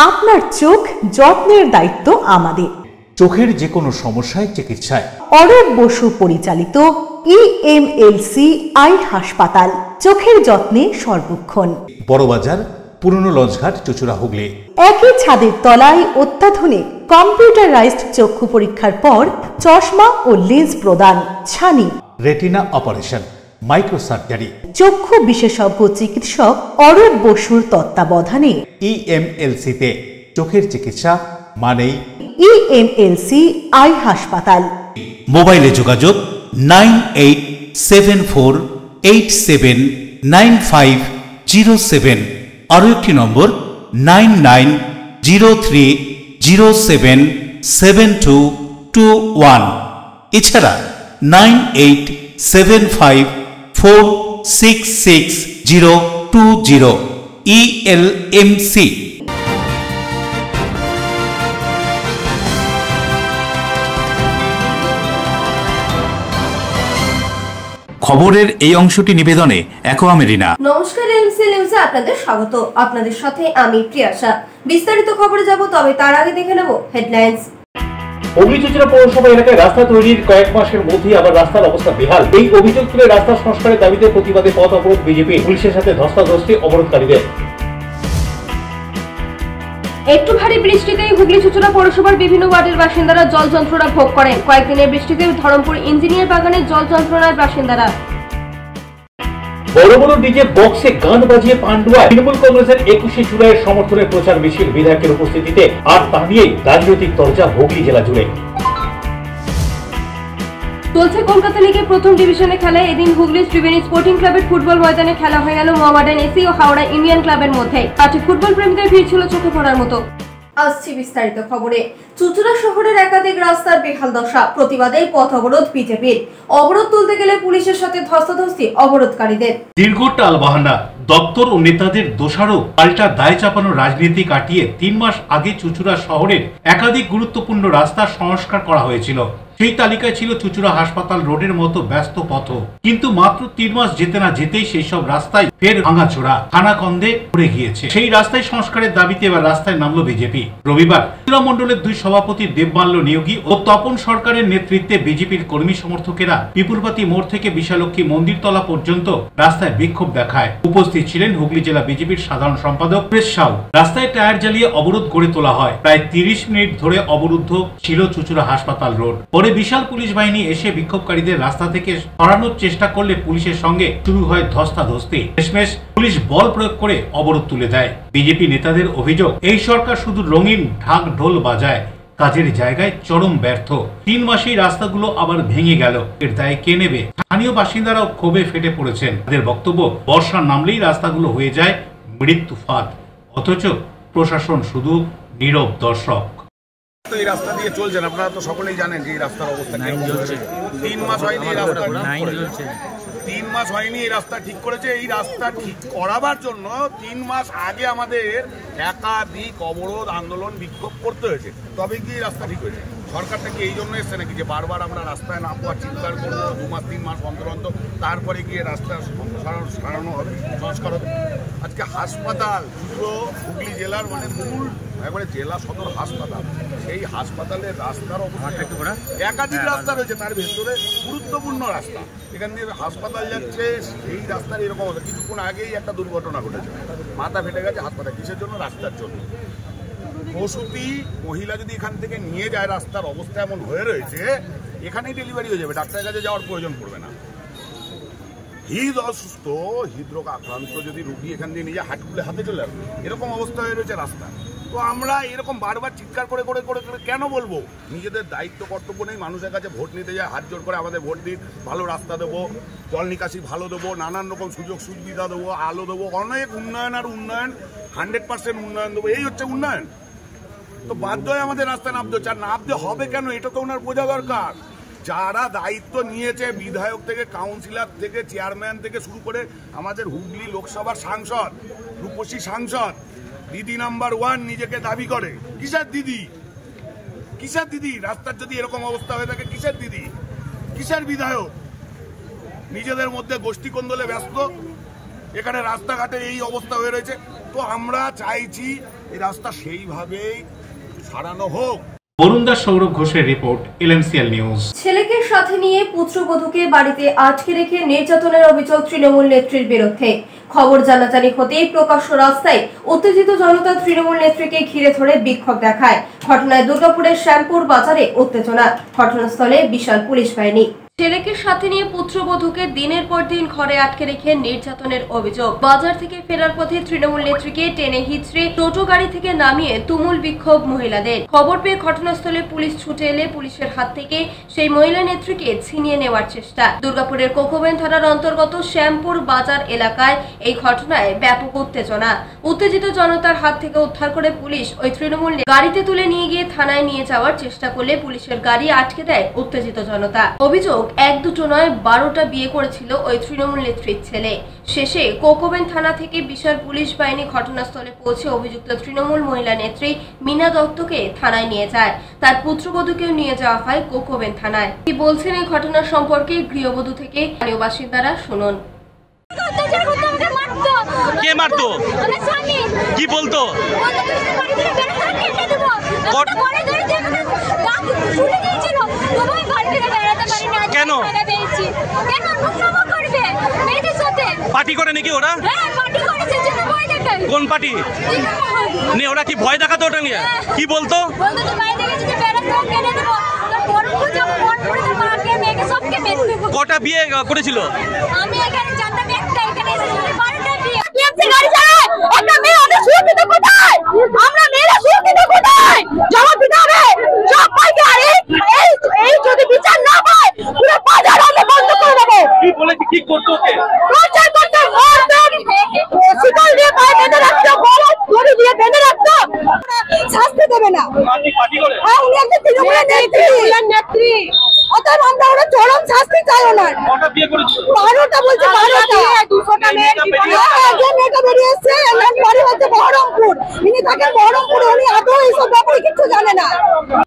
আপনার চোখ যত্নের দায়িত্ব আমাদের। চোখের যে কোনো সমস্যায় চিকিৎসায় অরূপ বসু পরিচালিত EMLC আই হাসপাতাল, চোখের যত্নে সর্বক্ষণ। বড়বাজার, পুরনো লঞ্চঘাট, চুঁচুড়া, হুগলি। একই ছাদের তলায় অত্যাধুনিক কম্পিউটারাইজড চক্ষু পরীক্ষার পর চশমা ও লেন্স প্রদান, ছানি, রেটিনা অপারেশন, মাইক্রোসার্জারি। চক্ষু বিশেষজ্ঞ চিকিৎসক অরূপ বসুর তত্ত্বাবধানে EMLC-তে চোখের চিকিৎসা মানেই EMLC আই হাসপাতাল। মোবাইলে যোগাযোগ 9877879507, আরও একটি নম্বর 9903077221, এছাড়া 9875466020 ELMC। খবরের এই অংশটি নিবেদনে অ্যাকোয়া মেরিনা। নমস্কার, এলএমসি নিউজে আপনাদের স্বাগত। আপনাদের সাথে আমি প্রিয়াশা। বিস্তারিত খবরে যাব, তবে তার আগে দেখে নেব হেডলাইন্স। হুগলি চুঁচুড়া পৌরসভা এলাকায় রাস্তা তৈরির কয়েক মাসের মধ্যেই আবার রাস্তার অবস্থা বেহাল। এই অভিযোগ তুলে রাস্তা সংস্কারের দাবিতে প্রতিবাদে পথ অবরোধ বিজেপি, পুলিশের সাথে ধস্তাধস্তি অবরোধকারীদের। একটু ভারী বৃষ্টিতেই হুগলি চুঁচুড়া পৌরসভার বিভিন্ন ওয়ার্ডের বাসিন্দারা জল যন্ত্রণা ভোগ করেন। কয়েকদিনের বৃষ্টিতে ধরমপুর ইঞ্জিনিয়ার বাগানে জল যন্ত্রণার বাসিন্দারা। বড় বড় ডিজে বক্সে গান বাজিয়ে পান্ডুয়া তৃণমূল কংগ্রেসের 21শে জুলাইয়ের সমর্থনের প্রচার মিছিল, বিধায়কের উপস্থিতিতে। আর তা নিয়েই রাজনৈতিক চর্চা হুগলি জেলা জুড়ে। চলছে কলকাতা লিগের প্রথম ডিভিশনে খেলায় এদিন হুগলি ত্রিবেণী স্পোর্টিং ক্লাবের ফুটবল ময়দানে খেলা হয়ে গেল মোহামেডান এসি ও হাওড়া ইন্ডিয়ান ক্লাবের মধ্যে। আজকে ফুটবল প্রেমীদের ভিড় ছিল চোখে পড়ার মতো। আসছি বিস্তারিত খবরে। চুঁচুড়া শহরের একাধিক রাস্তার বেহাল দশা, প্রতিবাদে পথ অবরোধ বিজেপির। অবরোধ তুলতে গেলে পুলিশের সাথে ধস্তাধস্তি অবরোধকারীদের। দীর্ঘ টালবাহানা, দপ্তর ও নেতাদের দোষারোপ, পাল্টা দায় চাপানো রাজনীতি কাটিয়ে 3 মাস আগে চুঁচুড়া শহরের একাধিক গুরুত্বপূর্ণ রাস্তা সংস্কার করা হয়েছিল। সেই তালিকায় ছিল চুঁচুড়া হাসপাতাল রোডের মতো ব্যস্ত পথ। কিন্তু মাত্র 3 মাস যেতে না যেতেই সেই সব রাস্তায় ফের ভাঙাচোরা, খানাখন্দে পড়ে গিয়েছে। সেই রাস্তায় সংস্কারের দাবিতে এবার রাস্তায় নামলো বিজেপি। রবিবার চুঁচুড়া মণ্ডলের 2 সভাপতি দেবমাল্য নিয়োগী ও তপন সরকারের নেতৃত্বে বিজেপির কর্মী সমর্থকেরা পিপুলপাতি মোড় থেকে বিশালক্ষী মন্দিরতলা পর্যন্ত রাস্তায় বিক্ষোভ দেখায়। উপস্থিত ছিলেন হুগলি জেলা বিজেপির সাধারণ সম্পাদক প্রেস সাউ। রাস্তায় টায়ার জ্বালিয়ে অবরোধ গড়ে তোলা হয়। প্রায় 30 মিনিট ধরে অবরুদ্ধ ছিল চুঁচুড়া হাসপাতাল রোড। পরে বিশাল পুলিশ বাহিনী এসে বিক্ষোভকারীদের রাস্তা থেকে সরানোর চেষ্টা করলে পুলিশের সঙ্গে শুরু হয় ধস্তাধস্তি। শেষমেশ পুলিশ বল প্রয়োগ করে অবরোধ তুলে দেয়। বিজেপি নেতাদের অভিযোগ, এই সরকার শুধু রঙিন ঢাক ঢোল বাজায়, কাজের জায়গায় চরম ব্যর্থ। 3 মাসেই রাস্তাগুলো আবার ভেঙে গেল, এর দায় কে নেবে? স্থানীয় বাসিন্দারাও ক্ষোভে ফেটে পড়েছেন। তাদের বক্তব্য, বর্ষা নামলেই রাস্তাগুলো হয়ে যায় মৃত্যু ফাঁদ, অথচ প্রশাসন শুধু নীরব দর্শক। এই রাস্তা দিয়ে চলছেন, আপনারা তো সকলেই জানেন যে এই রাস্তার অবস্থা কিরকম হচ্ছে। 3 মাস হয়নি এই রাস্তা 3 মাস হয়নি এই রাস্তা ঠিক করেছে। এই রাস্তা ঠিক করাবার জন্য 3 মাস আগে আমাদের একাধিক অবরোধ, আন্দোলন, বিক্ষোভ করতে হয়েছে, তবে কি এই রাস্তা ঠিক হয়েছে। সরকারটা কি এই জন্য এসছে নাকি যে বারবার আমরা রাস্তায় নামবো আর চিৎকার করবো 2 মাস 3 মাস অন্তর অন্তর, তারপরে গিয়ে রাস্তা সারানো হবে, সংস্কার হবে? আজকে হাসপাতাল, পুরো হুগলি জেলার মানে মূল একবারে জেলা সদর হাসপাতাল, সেই হাসপাতালের রাস্তার অবস্থা একাধিক রাস্তা রয়েছে, তার ভেতরে গুরুত্বপূর্ণ রাস্তা, এখান দিয়ে হাসপাতাল যাচ্ছে, সেই রাস্তার এরকম হবে। কিছুক্ষণ আগেই একটা দুর্ঘটনা ঘটেছে, মাথা ফেটে গেছে হাসপাতাল, কিসের জন্য? রাস্তার জন্য। প্রসূতি মহিলা যদি এখান থেকে নিয়ে যায়, রাস্তার অবস্থা এমন হয়ে রয়েছে, এখানেই ডেলিভারি হয়ে যাবে, ডাক্তারের কাছে যাওয়ার প্রয়োজন পড়বে না। অসুস্থ হৃদরোগ আক্রান্ত যদি রুগী এখান দিয়ে নিয়ে হাট খুলে হাতে চলে আসবে, এরকম অবস্থা হয়ে রয়েছে রাস্তা। তো আমরা এরকম বারবার চিৎকার করে করে করে করে কেন বলবো? নিজেদের দায়িত্ব কর্তব্য নেই? মানুষের কাছে ভোট নিতে যায়, হাত জোর করে আমাদের ভোট দিন, ভালো রাস্তা দেবো, জল নিকাশি ভালো দেবো, নানান রকম সুযোগ সুবিধা দেবো, আলো দেবো, অনেক উন্নয়ন, আর উন্নয়ন 100% উন্নয়ন দেবো, এই হচ্ছে উন্নয়ন। তো বাধ্য হয়ে আমাদের রাস্তায় নামতে হচ্ছে। আর নামতে হবে কেন, এটা তো ওনার বোঝা দরকার। যারা দায়িত্ব নিয়েছে, বিধায়ক থেকে কাউন্সিলর থেকে চেয়ারম্যান থেকে শুরু করে আমাদের হুগলি লোকসভার সাংসদ, রূপসী সাংসদ, দিদি নাম্বার 1 নিজেকে দাবি করে। কিসের দিদি? কিসের দিদি? রাস্তার যদি এরকম অবস্থা হয়ে থাকে, কিসের দিদি, কিসের বিধায়ক? নিজেদের মধ্যে গোষ্ঠী কোন্দলে ব্যস্ত, এখানে রাস্তাঘাটে এই অবস্থা হয়ে রয়েছে। তো আমরা চাইছি এই রাস্তা সেইভাবেই সারানো হোক। বরুণদাস সৌরভ ঘোষের রিপোর্ট, এলএমসিএল নিউজ। ছেলেকে সাথে নিয়ে পুত্রবধূকে বাড়িতে আটকে রেখে নির্যাতনের অভিযোগ তৃণমূল নেত্রীর বিরুদ্ধে। খবর জানাজানি হতেই প্রকাশ্য রাস্তায় উত্তেজিত জনতা তৃণমূল নেত্রীকে ঘিরে ধরে বিক্ষোভ দেখায়। ঘটনায় দুর্গাপুরের শ্যামপুর বাজারে উত্তেজনা, ঘটনাস্থলে বিশাল পুলিশ বাহিনী। ছেলেকে সাথে নিয়ে পুত্রবধূকে দিনের পর দিন ঘরে আটকে রেখে নির্যাতনের অভিযোগ। বাজার থেকে ফেরার পথে তৃণমূল নেত্রীকে টেনে হিচড়ে টোটো গাড়ি থেকে নামিয়ে তুমুল বিক্ষোভ মহিলাদের। খবর পেয়ে ঘটনাস্থলে পুলিশ ছুটে এলে পুলিশের হাত থেকে সেই মহিলা নেত্রীকে ছিনিয়ে নেওয়ার চেষ্টা। দুর্গাপুরের কোকোবেন থানার অন্তর্গত শ্যামপুর বাজার এলাকায় এই ঘটনায় ব্যাপক উত্তেজনা। উত্তেজিত জনতার হাত থেকে উদ্ধার করে পুলিশ ওই তৃণমূল গাড়িতে তুলে নিয়ে গিয়ে থানায় নিয়ে যাওয়ার চেষ্টা করলে পুলিশের গাড়ি আটকে দেয় উত্তেজিত জনতা। অভিযোগ, এক দুটো নয় 12টা বিয়ে করেছিল ওই তৃণমূল নেত্রীর ছেলে। শেষে কোকোবেন থানা থেকে বিশাল পুলিশ বাহিনী ঘটনাস্থলে পৌঁছে অভিযুক্ত তৃণমূল মহিলা নেত্রী মীনা দত্তকে থানায় নিয়ে যায়। তার পুত্রবধূকেও নিয়ে যাওয়া হয় কোকোবেন থানায়। কি বলছেন এই ঘটনার সম্পর্কে গৃহবধূ থেকে স্থানীয় বাসিন্দারা, শুনুন। কে মারতো? কি বলতো? কেন পার্টি করে নাকি ওরা? কোন পার্টি? ওরা কি ভয় দেখাতো ওটা নিয়ে? কি বলতো? কটা বিয়ে করেছিল? কি করতো? শাস্তি দেবে না। নেত্রী অতএব আমরা ওরা চরম শাস্তি চাই ওনার। 12টা বলছে, 12টা 200টা মেয়েটা বেরিয়ে এসছে। বাড়ি হচ্ছে বহরমপুর, ইনি থাকেন বহরমপুর, উনি আদৌ এইসব ব্যাপারে কিছু জানে না।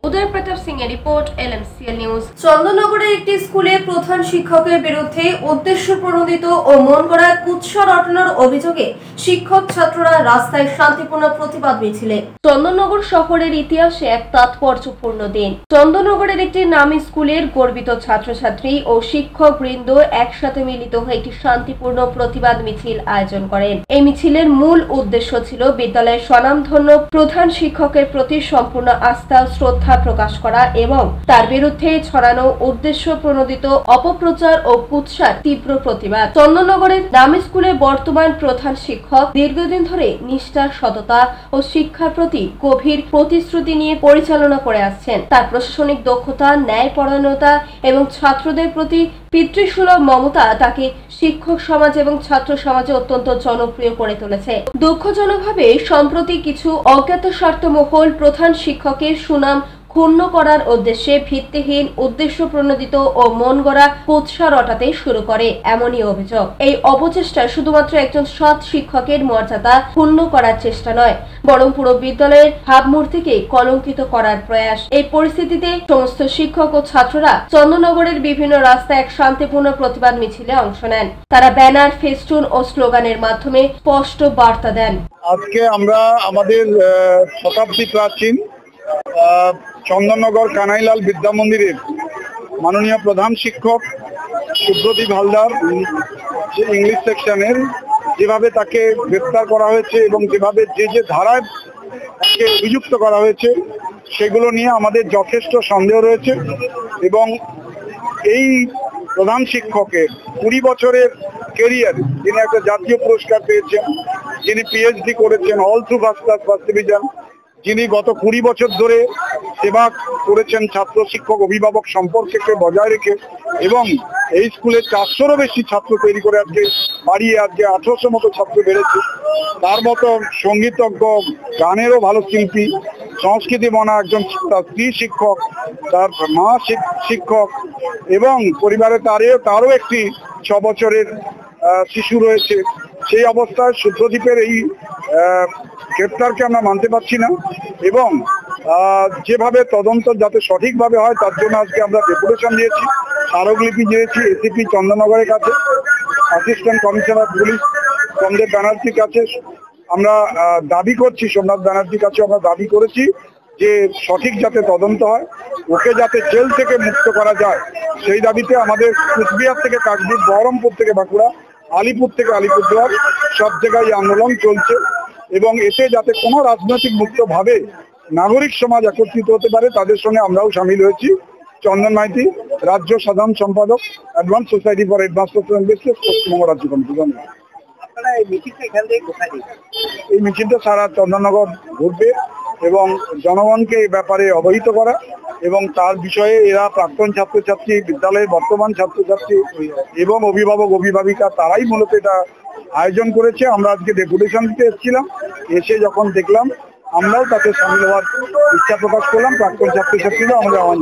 উদয় প্রতাপ সিং এর রিপোর্ট, এলএমসিএল নিউজ। চন্দননগরের একটি স্কুলে প্রধান শিক্ষকের বিরুদ্ধে উদ্দেশ্য প্রণোদিত ও মন গড়া কুৎসা রটনার অভিযোগে শিক্ষক ছাত্ররা রাস্তায় শান্তিপূর্ণ প্রতিবাদ মিছিলে। চন্দননগর শহরের ইতিহাসে এক তাৎপর্যপূর্ণ দিন। চন্দননগরের একটি নামী স্কুলের গর্বিত ছাত্রছাত্রী ও শিক্ষক বৃন্দ একসাথে মিলিত হয়ে একটি শান্তিপূর্ণ প্রতিবাদ মিছিল আয়োজন করেন। এই মিছিলের মূল উদ্দেশ্য ছিল বিদ্যালয়ের স্বনামধন্য প্রধান শিক্ষকের প্রতি সম্পূর্ণ আস্থা শ্রদ্ধা প্রকাশ করা এবং তার বিরুদ্ধে ছড়ানো উদ্দেশ্য প্রণোদিত অপপ্রচার ও কুৎসার তীব্র প্রতিবাদ। চন্দননগরের নামী স্কুলের বর্তমান প্রধান শিক্ষক দীর্ঘদিন ধরে নিষ্ঠা, সততা ও শিক্ষার প্রতি গভীর প্রতিশ্রুতি নিয়ে পরিচালনা করে আসছেন। তার প্রশাসনিক দক্ষতা, ন্যায়পরায়ণতা এবং ছাত্রদের প্রতি পিতৃসুলভ মমতা তাকে শিক্ষক সমাজ এবং ছাত্র সমাজে অত্যন্ত জনপ্রিয় করে তুলেছে। দুঃখজনকভাবে সম্প্রতি কিছু অজ্ঞাত স্বার্থমহল প্রধান শিক্ষকের সুনাম ক্ষুণ্ণ করার উদ্দেশ্যে ভিত্তিহীন, উদ্দেশ্য প্রণোদিত ও মন গড়া কুৎসা রটাতে শুরু করে, এমনই অভিযোগ। এই অপচেষ্টা শুধুমাত্র একজন সৎ শিক্ষকের মর্যাদা ক্ষুণ্ণ করার চেষ্টা নয়, বরং পুরো বিদ্যালয়ের ভাবমূর্তিকে কলঙ্কিত করার প্রয়াস। এই পরিস্থিতিতে সমস্ত শিক্ষক ও ছাত্ররা চন্দননগরের বিভিন্ন রাস্তায় এক শান্তিপূর্ণ প্রতিবাদ মিছিলে অংশ নেন। তারা ব্যানার, ফেস্টুন ও স্লোগানের মাধ্যমে স্পষ্ট বার্তা দেন। আজকে আমরা আমাদের শতাব্দী প্রাচীন চন্দননগর কানাইলাল বিদ্যা মন্দিরের মাননীয় প্রধান শিক্ষক সুব্রতী হালদার ইংলিশ সেকশনের যেভাবে তাকে গ্রেফতার করা হয়েছে এবং যেভাবে যে ধারায় তাকে অভিযুক্ত করা হয়েছে সেগুলো নিয়ে আমাদের যথেষ্ট সন্দেহ রয়েছে। এবং এই প্রধান শিক্ষকের 20 বছরের কেরিয়ার, যিনি একটা জাতীয় পুরস্কার পেয়েছেন, যিনি পিএইচডি করেছেন all through first class first division, যিনি গত 20 বছর ধরে সেবা করেছেন ছাত্র শিক্ষক অভিভাবক সম্পর্ককে বজায় রেখে এবং এই স্কুলে 400-রও বেশি ছাত্র তৈরি করে আজকে বাড়িয়ে আজকে 1800 মতো ছাত্র বেড়েছে। তার মতো সঙ্গীতজ্ঞ, গানেরও ভালো শিল্পী, সংস্কৃতি মনা একজন স্ত্রী শিক্ষক, তার মা শিক্ষক এবং পরিবারে তারও একটি 6 বছরের শিশু রয়েছে। সেই অবস্থায় শুভ্রদীপের এই গ্রেপ্তারকে আমরা মানতে পারছি না এবং যেভাবে তদন্ত যাতে সঠিকভাবে হয় তার জন্য আজকে আমরা ডেপুটেশন দিয়েছি, স্মারকলিপি দিয়েছি এসিপি চন্দননগরের কাছে, অ্যাসিস্ট্যান্ট কমিশনার পুলিশ সন্দীপ ব্যানার্জির কাছে, আমরা দাবি করছি, সোমনাথ ব্যানার্জির কাছে আমরা দাবি করেছি যে সঠিক যাতে তদন্ত হয়, ওকে যাতে জেল থেকে মুক্ত করা যায়, সেই দাবিতে আমাদের কুচবিহার থেকে কাকদ্বীপ, বহরমপুর থেকে বাঁকুড়া, আলিপুর থেকে আলিপুরদুয়ার সব জায়গায় আন্দোলন চলছে এবং এতে যাতে কোনো রাজনৈতিক মুক্তভাবে নাগরিক সমাজ একত্রিত হতে পারে তাদের সঙ্গে আমরাও সামিল হয়েছি। চন্দন মাইতি, রাজ্য সাধারণ সম্পাদক, advance society for advance Paschimbanga রাজ্য কমিটি। এই মিছিলটা সারা চন্দননগর ঘুরবে এবং জনগণকে এই ব্যাপারে অবহিত করা এবং তার বিষয়ে এরা প্রাক্তন ছাত্রছাত্রী, বিদ্যালয়ের বর্তমান ছাত্রছাত্রী এবং অভিভাবক অভিভাবিকা তারাই মূলত এটা আয়োজন করেছে। আমরা আজকে ডেপুটেশন দিতে এসেছিলাম, এসে যখন দেখলাম আমরাও তাতে সামিল হওয়ার ইচ্ছা প্রকাশ করলাম। প্রাক্তন ছাত্রছাত্রীরা আমাদের আহ্বান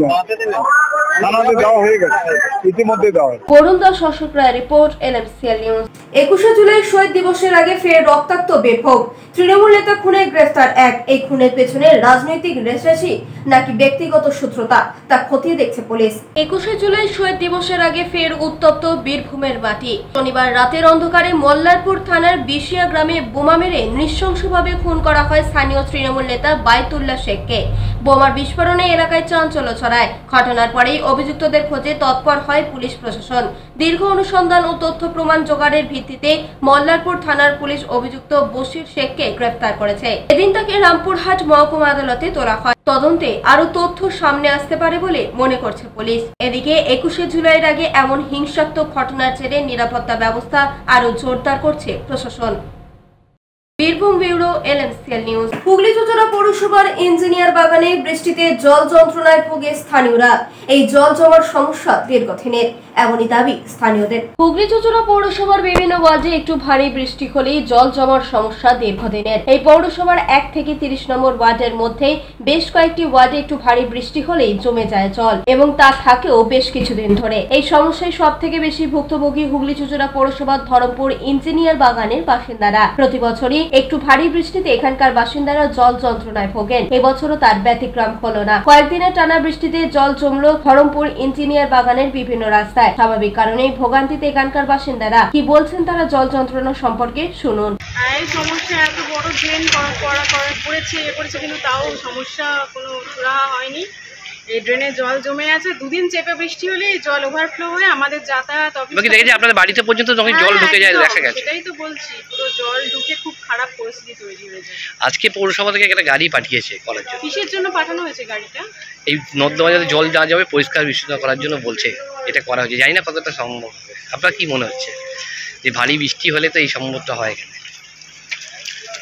জানাতে দেওয়া হয়ে গেছে, ইতিমধ্যে দেওয়া হয়। বরুণ দাস শাসক রায় রিপোর্ট, LMCL নিউজ। 21শে জুলাই শহীদ দিবসের আগে ফের রক্তাক্ত বিক্ষোভ, তৃণমূল নেতা খুনে গ্রেফতার এক। এই খুনের পেছনে রাজনৈতিক রেশারেশি নাকি ব্যক্তিগত সূত্রতা তা খতিয়ে দেখছে পুলিশ। 21শে জুলাই শহীদ দিবসের আগে ফের উত্তপ্ত বীরভূমের মাটি। শনিবার রাতের অন্ধকারে মল্লারপুর থানার বিশিয়া গ্রামে বোমা মেরে নৃশংসভাবে খুন করা হয় স্থানীয় তৃণমূল নেতা বাইতুল্লাহ শেখকে। বোমার বিস্ফোরণে এলাকায় চাঞ্চল্য ছড়ায়। ঘটনার পরেই অভিযুক্তদের খোঁজে তৎপর হয় পুলিশ প্রশাসন। দীর্ঘ অনুসন্ধান ও তথ্য প্রমাণ জোগাড়ের ভিত্তিতে মল্লারপুর থানার পুলিশ অভিযুক্ত বশির শেখকে গ্রেফতার করেছে। এদিন তাকে রামপুরহাট মহকুমা আদালতে তোলা হয়। তদন্তে আরো তথ্য সামনে আসতে পারে বলে মনে করছে পুলিশ। এদিকে 21শে জুলাইয়ের আগে এমন হিংসাত্মক ঘটনার জেরে নিরাপত্তা ব্যবস্থা আরো জোরদার করছে প্রশাসন। Birbhum bureau, LMCL news. Hooghly Chuchura পৌরসভার ইঞ্জিনিয়ার বাগানে বৃষ্টিতে জল যন্ত্রণায় ভোগে স্থানীয়রা। এই জল জমার সমস্যা দীর্ঘদিনের, এমনই দাবি স্থানীয়দের। হুগলি চুচুড়া পৌরসভার বিভিন্ন ওয়ার্ডে একটু ভারী বৃষ্টি হলেই জল জমার সমস্যা দীর্ঘদিনের। এই পৌরসভার 1 থেকে 30 নম্বর ওয়ার্ডের মধ্যে বেশ কয়েকটি ওয়ার্ডে একটু ভারী বৃষ্টি হলেই জমে যায় জল এবং তা থাকেও বেশ কিছুদিন ধরে। এই সমস্যায় সব থেকে বেশি ভুক্তভোগী হুগলি চুচুড়া পৌরসভার ধরমপুর ইঞ্জিনিয়ার বাগানের বাসিন্দারা। প্রতি বছরই একটু ভারী বৃষ্টিতে এখানকার বাসিন্দারা জল যন্ত্রণায় ভোগেন। এবছরও তার ব্যতিক্রম হলো না। কয়েকদিনের টানা বৃষ্টিতে জল জমলো ধরমপুর ইঞ্জিনিয়ার বাগানের বিভিন্ন রাস্তায়। স্বাভাবিক কারণেই ভোগান্তিতে এখানকার বাসিন্দারা। কি বলছেন তারা জল যন্ত্রণা সম্পর্কে, শুনুন। এই সমস্যা এত বড় ড্রেন করেছে কিন্তু তাও সমস্যা কোনো সুরাহা হয়নি। এই ড্রেনে জল জমে আছে, দুদিন চেপে বৃষ্টি হলে জল ওভারফ্লো হয়ে আমাদের যাতায়াত দেখেছি আপনাদের বাড়িতে পর্যন্ত যখন জল ঢুকে যায় দেখা গেছে। সেটাই তো বলছি, পুরো জল ঢুকে খুব খারাপ পরিস্থিতি তৈরি হয়েছে। আজকে পৌরসভা থেকে একটা গাড়ি পাঠিয়েছে করার জন্য। কিসের জন্য পাঠানো হয়েছে গাড়িটা? এই নর্দমা যাতে জল দেওয়া যাবে পরিষ্কার বিশুদ্ধ করার জন্য বলছে, এটা করা হয়েছে। জানি না কতটা সম্ভব হবে। আপনার কি মনে হচ্ছে যে ভারী বৃষ্টি হলে তো এই সম্ভবটা হয় এখানে?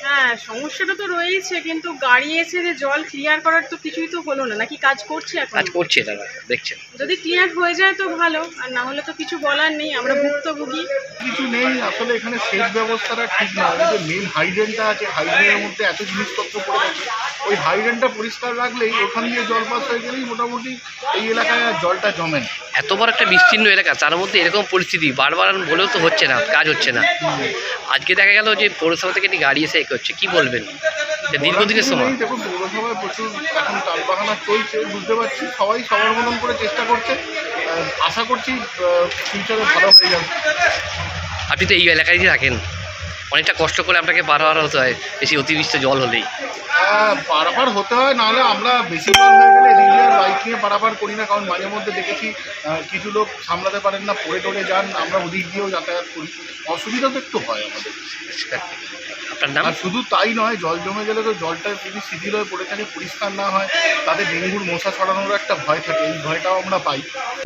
হ্যাঁ, সমস্যাটা তো রয়েছে, কিন্তু গাড়ি এসে যে জল ক্লিয়ার করার তো কিছুই তো হলো না, নাকি কাজ করছে? এখন কাজ করছে তারা, দেখছেন। যদি ক্লিয়ার হয়ে যায় তো ভালো, আর না হলে তো কিছু বলার নেই, আমরা ভুক্তভোগী। কিছু নেই আসলে, এখানে সেচ ব্যবস্থাটা ঠিক না। যে মেন হাইড্রেনটা আছে, হাইড্রেনের মধ্যে এত জিনিসপত্র পড়ে গেছে, ওই হাইড্রেনটা পরিষ্কার রাখলেই ওখান দিয়ে জল পাস হয়ে গেলেই মোটামুটি এই এলাকায় আর জলটা জমে না। এত বড় একটা বিস্তীর্ণ এলাকা, তার মধ্যে এরকম পরিস্থিতি বারবার বলেও তো হচ্ছে না, কাজ হচ্ছে না। আজকে দেখা গেল যে পৌরসভা থেকে একটি গাড়ি এসে হচ্ছে, কি বলবেন? দীর্ঘদিনের সময় দেখুন, পৌরসভায় প্রচুর এখন টালবাহানা চলছে, বুঝতে পারছি। সবাই সবার মতন করে চেষ্টা করছে, আশা করছি ফিউচারে ভালো হয়ে যাবে। আপনি তো এই এলাকায় থাকেন, অনেকটা কষ্ট করে আপনাকে পারাপার হতে হয় বেশি অতিরিক্ত জল হলেই। পারাপার হতে হয়, নাহলে আমরা বেশি জল হয়ে গেলে রিলিয়ার বাইক নিয়ে পারাপার করি না, কারণ মাঝে মধ্যে দেখেছি কিছু লোক সামলাতে পারেন না, পড়ে টড়ে যান, আমরা ওদিক দিয়েও যাতায়াত করি, অসুবিধা তো একটু হয় আমাদের। আপনার নাম? আর শুধু তাই নয়, জল জমে গেলে তো জলটা যদি শিথিল হয়ে পড়ে থাকে, পরিষ্কার না হয়, তাদের ডেঙ্গুর মশা ছড়ানোর একটা ভয় থাকে, এই ভয়টাও আমরা পাই।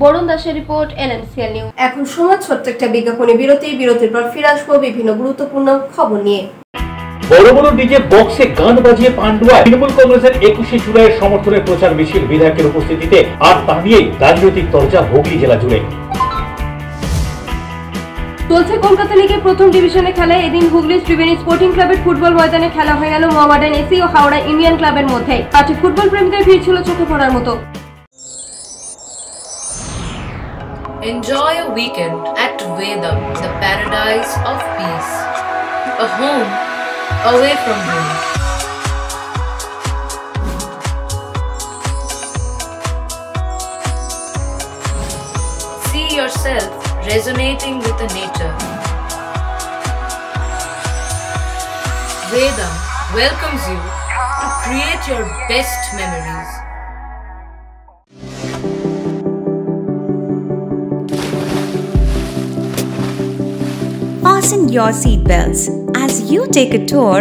বরুণ দাসের রিপোর্ট, LMCL নিউজ। এখন সময় ছোট্ট একটা বিজ্ঞাপনী বিরতি। বিরতির পর ফিরে আসবো বিভিন্ন গুরুত্বপূর্ণ খবর নিয়ে। বড় বড় ডিজে বক্সে গান বাজিয়ে পান্ডুয়া তৃণমূল কংগ্রেসের 21শে জুলাইয়ের সমর্থনে প্রচার মিছিল, বিধায়কের উপস্থিতিতে। আর তা নিয়েই রাজনৈতিক চর্চা হুগলি জেলা জুড়ে। চলছে কলকাতা লিগের প্রথম ডিভিশনে খেলায় এদিন হুগলি ত্রিবেণী স্পোর্টিং ক্লাবের ফুটবল ময়দানে খেলা হয়ে গেল মোহামেডান এসি ও হাওড়া ইন্ডিয়ান ক্লাবের মধ্যে। আজকে ফুটবল প্রেমীদের ভিড় ছিল চোখে পড়ার মতো। Enjoy a weekend at Vedam, the paradise of peace. A home away from home. See yourself resonating with the nature. Vedam welcomes you to create your best memories. Fasten your seatbelts as you take a tour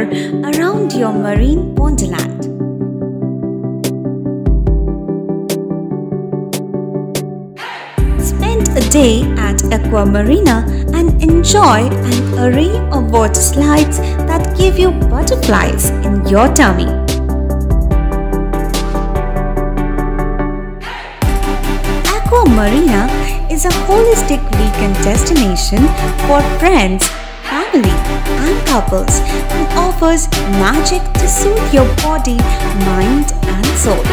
around your marine wonderland. Spend a day at Aqua Marina and enjoy an array of water slides that give you butterflies in your tummy. Aqua Marina is a holistic weekend destination for friends, family and couples and offers magic to soothe your body, mind and soul.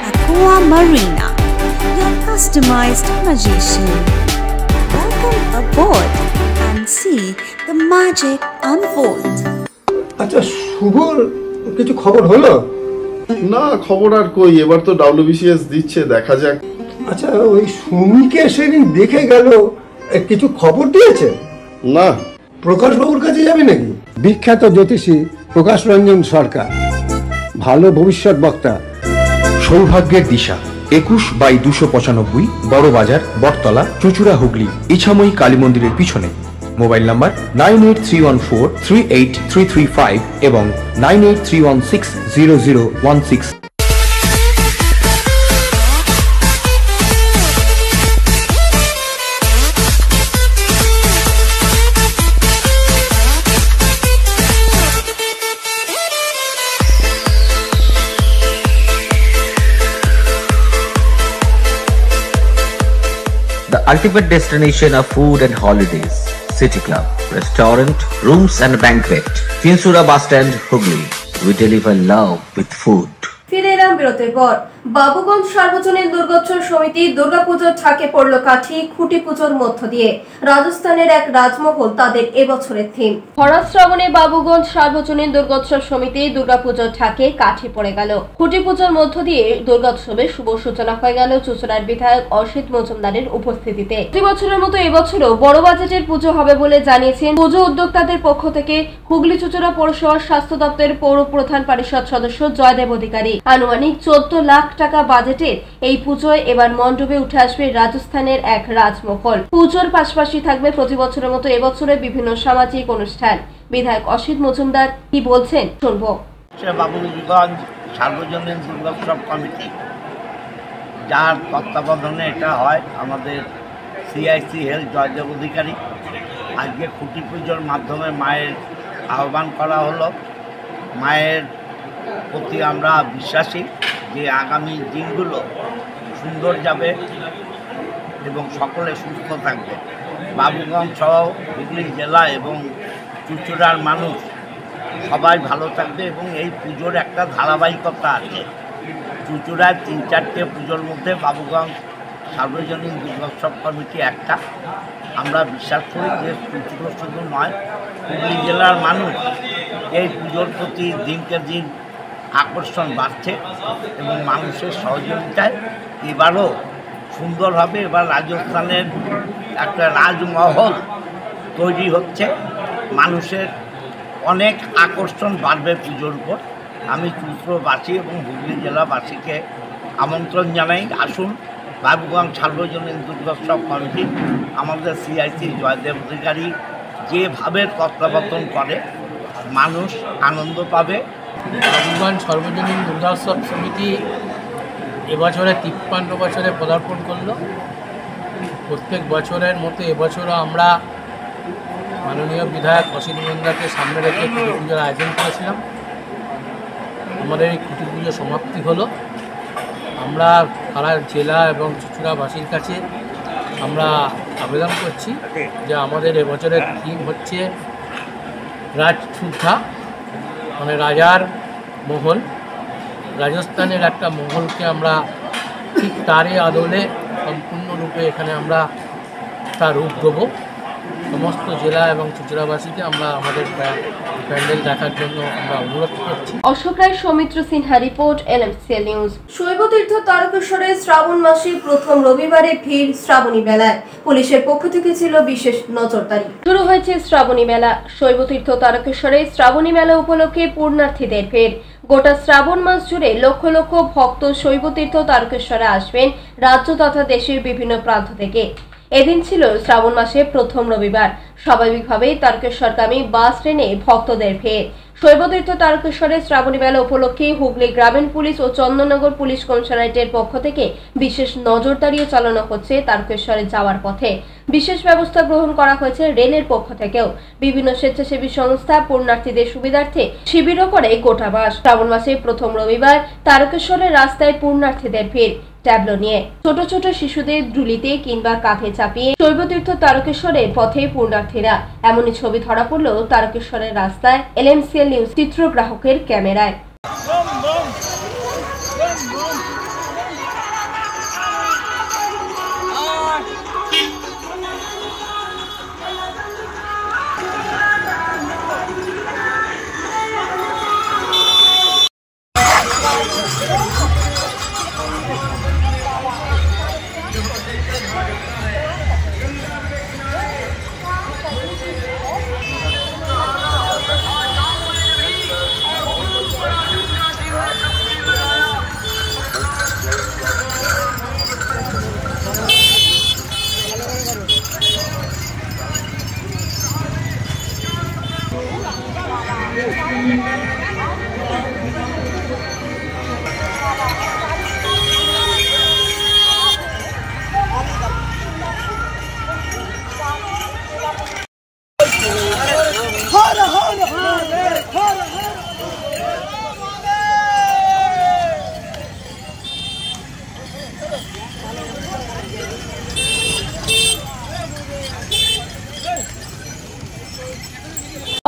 Aqua Marina, your customized magician. Welcome aboard and see the magic unfold. আচ্ছা, শুভর কিছু খবর হলো? না, খবর আর কই, এবার তো WBCS দিচ্ছে, দেখা যাক। আচ্ছা, ওই সুমিকে সেদিন দেখে গেল, কিছু খবর দিয়েছে? না। প্রকাশ বাবুর কাছে যাবে নাকি? বিখ্যাত জ্যোতিষী প্রকাশ রঞ্জন সরকার, ভালো ভবিষ্যৎ বক্তা। সৌভাগ্যের দিশা 21/295 বড় বাজার, বটতলা, চুঁচুড়া, হুগলি, ইছাময়ী কালী মন্দিরের পিছনে। মোবাইল নাম্বার 9831438335 এবং 9831600016। The ultimate destination of food and holidays. City Club, restaurant, rooms and banquet. Finsura Bus Stand, Hugli. We deliver love with food. ফিরে এলাম বিরতির পর। বাবুগঞ্জ সার্বজনীন দুর্গোৎসব সমিতি দুর্গাপুজোর ঠাকে পড়ল কাঠি। খুঁটি পুজোর মধ্য দিয়ে রাজস্থানের এক রাজমহল তাদের এবছরের থিম। ভরা শ্রাবণে বাবুগঞ্জ সার্বজনীন দুর্গোৎসব সমিতি দুর্গাপুজোর ঠাকে কাঠি পড়ে গেল। খুঁটি পুজোর মধ্য দিয়ে দুর্গোৎসবের শুভ সূচনা হয়ে গেল চুঁচুড়ার বিধায়ক অসিত মজুমদারের উপস্থিতিতে। প্রতি বছরের মতো এবছরও বড় বাজেটের পুজো হবে বলে জানিয়েছেন পুজো উদ্যোক্তাদের পক্ষ থেকে হুগলি চুঁচুড়া পৌরসভার স্বাস্থ্য দপ্তরের পৌর প্রধান পরিষদ সদস্য জয়দেব অধিকারী। আনুমানিক 14 লাখ টাকা বাজেটের এই পুজোয় এবার মণ্ডপে উঠে আসবে রাজস্থানের এক রাজমহল। পুজোর পাশাপাশি থাকবে প্রতি বছরের মতো এবছরে বিভিন্ন সামাজিক অনুষ্ঠান। বিধায়ক অসিত মজুমদার কি বলছেন শুনবো। বাবুগঞ্জ সার্বজনীন দুর্গোৎসব কমিটি, যার তত্ত্বাবধানে এটা হয়, আমাদের সিআইসি হেলথ জয়দেব অধিকারী। আজকে খুঁটি পুজোর মাধ্যমে মায়ের আহ্বান করা হলো। মায়ের প্রতি আমরা বিশ্বাসী যে আগামী দিনগুলো সুন্দর যাবে এবং সকলে সুস্থ থাকবে। বাবুগঞ্জ সহ হুগলি জেলা এবং চুঁচুড়ার মানুষ সবাই ভালো থাকবে এবং এই পুজোর একটা ধারাবাহিকতা আছে। চুঁচুড়ায় 3-4টে পুজোর মধ্যে বাবুগঞ্জ সার্বজনীন দুর্গোৎসব কমিটি একটা। আমরা বিশ্বাস করি যে চুঁচুড়ো শুধু নয়, হুগলি জেলার মানুষ এই পুজোর প্রতি দিনকে দিন আকর্ষণ বাড়ছে এবং মানুষের সহযোগিতায় এবারও সুন্দর হবে। এবার রাজস্থানের একটা রাজমহল তৈরি হচ্ছে, মানুষের অনেক আকর্ষণ বাড়বে পুজোর উপর। আমি চুঁচুড়াবাসী এবং হুগলি জেলাবাসীকে আমন্ত্রণ জানাই, আসুন বাবুগঞ্জ সার্বজনীন দুর্গোৎসব কমিটি, আমাদের সিআইসি জয়দেব অধিকারী যেভাবে তত্ত্বাবধান করে মানুষ আনন্দ পাবে। বাবুগঞ্জ সার্বজনীন দুর্গোৎসব সমিতি এবছরে 53 বছরে পদার্পণ করলো। প্রত্যেক বছরের মতো এবছরও আমরা মাননীয় বিধায়ক অসিত মজুমদারকে সামনে রেখে খুঁটি পুজোর আয়োজন করেছিলাম। আমাদের এই খুঁটি পুজো সমাপ্তি হলো। আমরা সারা জেলা এবং চুঁচুড়াবাসীর কাছে আমরা আবেদন করছি যে আমাদের এবছরের থিম হচ্ছে রাজসুদ্ধা, মানে রাজার মহল। রাজস্থানের একটা মহলকে আমরা ঠিক তারই আদলে সম্পূর্ণরূপে এখানে আমরা তার রূপ দেবো। সমস্ত জেলা এবং চুঁচুড়াবাসীকে আমরা আমাদের প্যান্ডেল দেখার জন্য আমরা অনুরোধ করছি। Ashok Roy, Soumitra Sinha report, LMCL news. শৈবতীর্থ তারকেশ্বরে শ্রাবণ মাসে প্রথম রবিবারে ভিড় শ্রাবণী মেলায়। পুলিশের পক্ষ থেকে ছিল বিশেষ নজরদারি। শুরু হয়েছে শ্রাবণী মেলা। শৈবতীর্থ তারকেশ্বরে শ্রাবণী মেলা উপলক্ষে পূর্ণার্থীদের ভিড়। গোটা শ্রাবণ মাস জুড়ে লক্ষ লক্ষ ভক্ত শৈবতীর্থ তারকেশ্বরে আসবেন রাজ্য তথা দেশের বিভিন্ন প্রান্ত থেকে। এদিন ছিল শ্রাবণ মাসে প্রথম রবিবার। স্বাভাবিকভাবেই তারকেশ্বরগামী বাস ট্রেনে ভক্তদের ভিড়। শৈবতীর্থ তারকেশ্বরের শ্রাবণী মেলা উপলক্ষে হুগলি গ্রামীণ পুলিশ ও চন্দননগর পুলিশ কমিশনারেটের পক্ষ থেকে বিশেষ নজরদারিও চালানো হচ্ছে। তারকেশ্বরে যাওয়ার পথে বিশেষ ব্যবস্থা গ্রহণ করা হয়েছে রেলের পক্ষ থেকেও। বিভিন্ন স্বেচ্ছাসেবী সংস্থা পূর্ণার্থীদের সুবিধার্থে শিবিরও করে গোটা মাস। শ্রাবণ মাসে প্রথম রবিবার তারকেশ্বরের রাস্তায় পূর্ণার্থীদের ভিড়। ট্যাবলো নিয়ে ছোট ছোট শিশুদের দ্রুলিতে কিংবা কাঁধে চাপিয়ে শৈবতীর্থ তারকেশ্বরের পথে পূর্ণার্থীরা। এমনই ছবি ধরা পড়ল তারকেশ্বরের রাস্তায় LMCL নিউজ চিত্রগ্রাহকের ক্যামেরায়।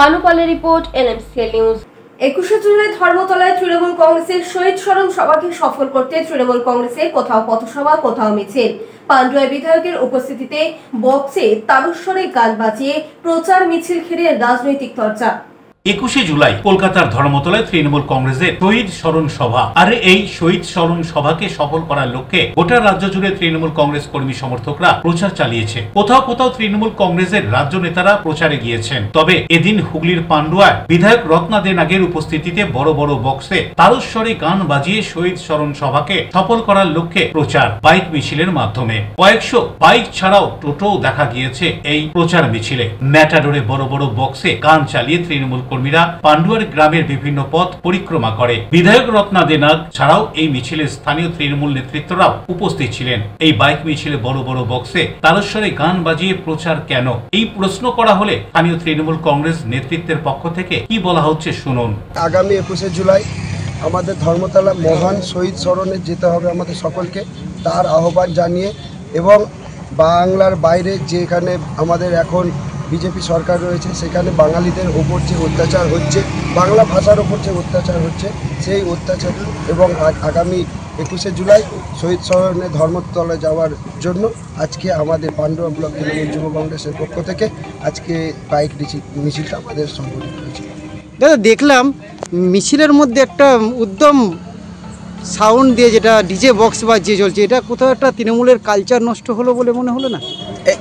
পানুপালের রিপোর্ট, LMCL নিউজ। 21শে জুলাই ধর্মতলায় তৃণমূল কংগ্রেসের শহীদ স্মরণ সভাকে সফল করতে তৃণমূল কংগ্রেসের কোথাও পথসভা, কোথাও মিছিল। পান্ডুয়া বিধায়কের উপস্থিতিতে বক্সে তারস্বরে গান বাজিয়ে প্রচার মিছিল ঘিরে রাজনৈতিক চর্চা। 21শে জুলাই কলকাতার ধর্মতলায় তৃণমূল কংগ্রেসের শহীদ স্মরণ সভা। আর এই শহীদ স্মরণ সভাকে সফল করার লক্ষ্যে গোটা রাজ্য জুড়ে তৃণমূল কংগ্রেস কর্মী সমর্থকরা প্রচার চালিয়েছে। কোথাও কোথাও তৃণমূল কংগ্রেসের রাজ্য নেতারা প্রচারে গিয়েছেন। তবে এদিন হুগলির পান্ডুয়ায় বিধায়ক রত্না দে নাগের উপস্থিতিতে বড় বড় বক্সে তারস্বরে গান বাজিয়ে শহীদ স্মরণ সভাকে সফল করার লক্ষ্যে প্রচার বাইক মিছিলের মাধ্যমে। কয়েকশো বাইক ছাড়াও টোটো দেখা গিয়েছে এই প্রচার মিছিলে। ম্যাটাডোরে বড় বড় বক্সে গান চালিয়ে তৃণমূল কর্মীরা পান্ডুয়ার গ্রামের বিভিন্ন পথ পরিক্রমা করে। বিধায়ক রত্না দে নাগ ছাড়াও এই মিছিলে স্থানীয় তৃণমূল নেতৃত্বরাও উপস্থিত ছিলেন। এই বাইক মিছিলে বড় বড় বক্সে তারস্বরে গান বাজিয়ে প্রচার কেন, এই প্রশ্ন করা হলে স্থানীয় তৃণমূল কংগ্রেস নেতৃত্বের পক্ষ থেকে কি বলা হচ্ছে শুনুন। আগামী 21শে জুলাই আমাদের ধর্মতলা মহান শহীদ স্মরণে যেতে হবে আমাদের সকলকে, তার আহ্বান জানিয়ে, এবং বাংলার বাইরে যেখানে আমাদের এখন বিজেপি সরকার রয়েছে সেখানে বাঙালিদের ওপর যে অত্যাচার হচ্ছে, বাংলা ভাষার ওপর যে অত্যাচার হচ্ছে, সেই অত্যাচার এবং আগামী 21শে জুলাই শহীদ স্মরণে ধর্মতলায় যাওয়ার জন্য আজকে আমাদের পান্ডুয়া ব্লক তৃণমূল যুব কংগ্রেসের পক্ষ থেকে আজকে বাইক মিছিলটা আমাদের সংগঠিত হয়েছে। দাদা, দেখলাম মিছিলের মধ্যে একটা উদ্যম সাউন্ড দিয়ে যেটা ডিজে বক্স বাজিয়ে চলছে, এটা কোথাও একটা তৃণমূলের কালচার নষ্ট হলো বলে মনে হলো না?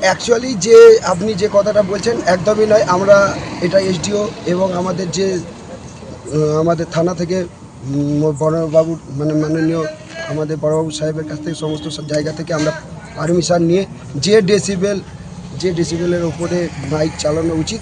অ্যাকচুয়ালি যে আপনি যে কথাটা বলছেন একদমই নয়। আমরা এটা এসডিও এবং আমাদের যে আমাদের থানা থেকে বড়বাবু মানে মাননীয় আমাদের বড়বাবু সাহেবের কাছ থেকে সমস্ত জায়গা থেকে আমরা পারমিশন নিয়ে যে ডেসিবেলের উপরে মাইক চালানো উচিত